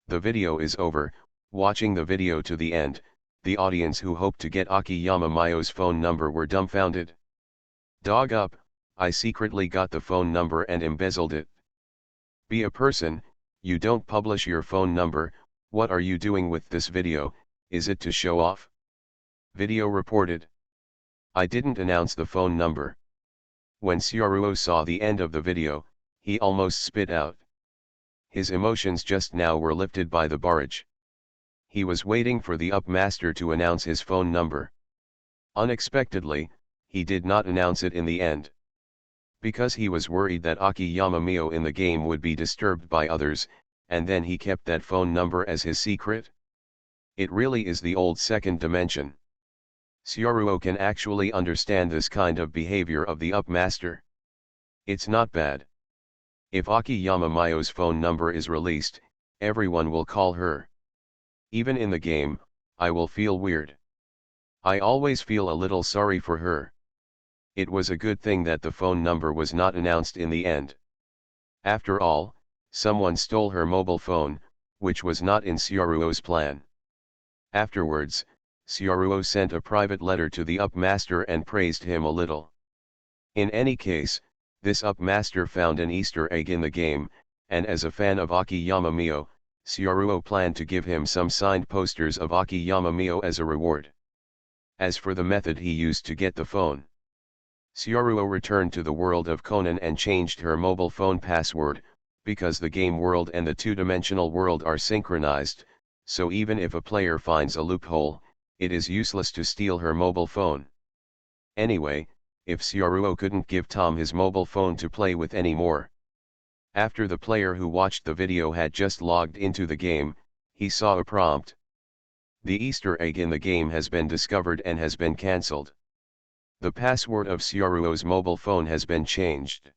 The video is over. Watching the video to the end, the audience who hoped to get Akiyama Mio's phone number were dumbfounded. Dog up, I secretly got the phone number and embezzled it. Be a person, you don't publish your phone number. What are you doing with this video? Is it to show off? Video reported. I didn't announce the phone number. When Syaruo saw the end of the video, he almost spit out. His emotions just now were lifted by the barrage. He was waiting for the Up Master to announce his phone number. Unexpectedly, he did not announce it in the end. Because he was worried that Akiyama Mio in the game would be disturbed by others, and then he kept that phone number as his secret. It really is the old second dimension. Syaruo can actually understand this kind of behavior of the Up Master. It's not bad. If Akiyama Mio's phone number is released, everyone will call her. Even in the game, I will feel weird. I always feel a little sorry for her. It was a good thing that the phone number was not announced in the end. After all, someone stole her mobile phone, which was not in Syaruo's plan. Afterwards, Syaruo sent a private letter to the Upmaster and praised him a little. In any case, this Upmaster found an Easter egg in the game, and as a fan of Akiyama Mio, Syaruo planned to give him some signed posters of Akiyama Mio as a reward. As for the method he used to get the phone, Syaruo returned to the world of Conan and changed her mobile phone password, because the game world and the two-dimensional world are synchronized, so even if a player finds a loophole, it is useless to steal her mobile phone. Anyway, if Syaruo couldn't give Tom his mobile phone to play with anymore. After the player who watched the video had just logged into the game, he saw a prompt. The Easter egg in the game has been discovered and has been cancelled. The password of Syaruo's mobile phone has been changed.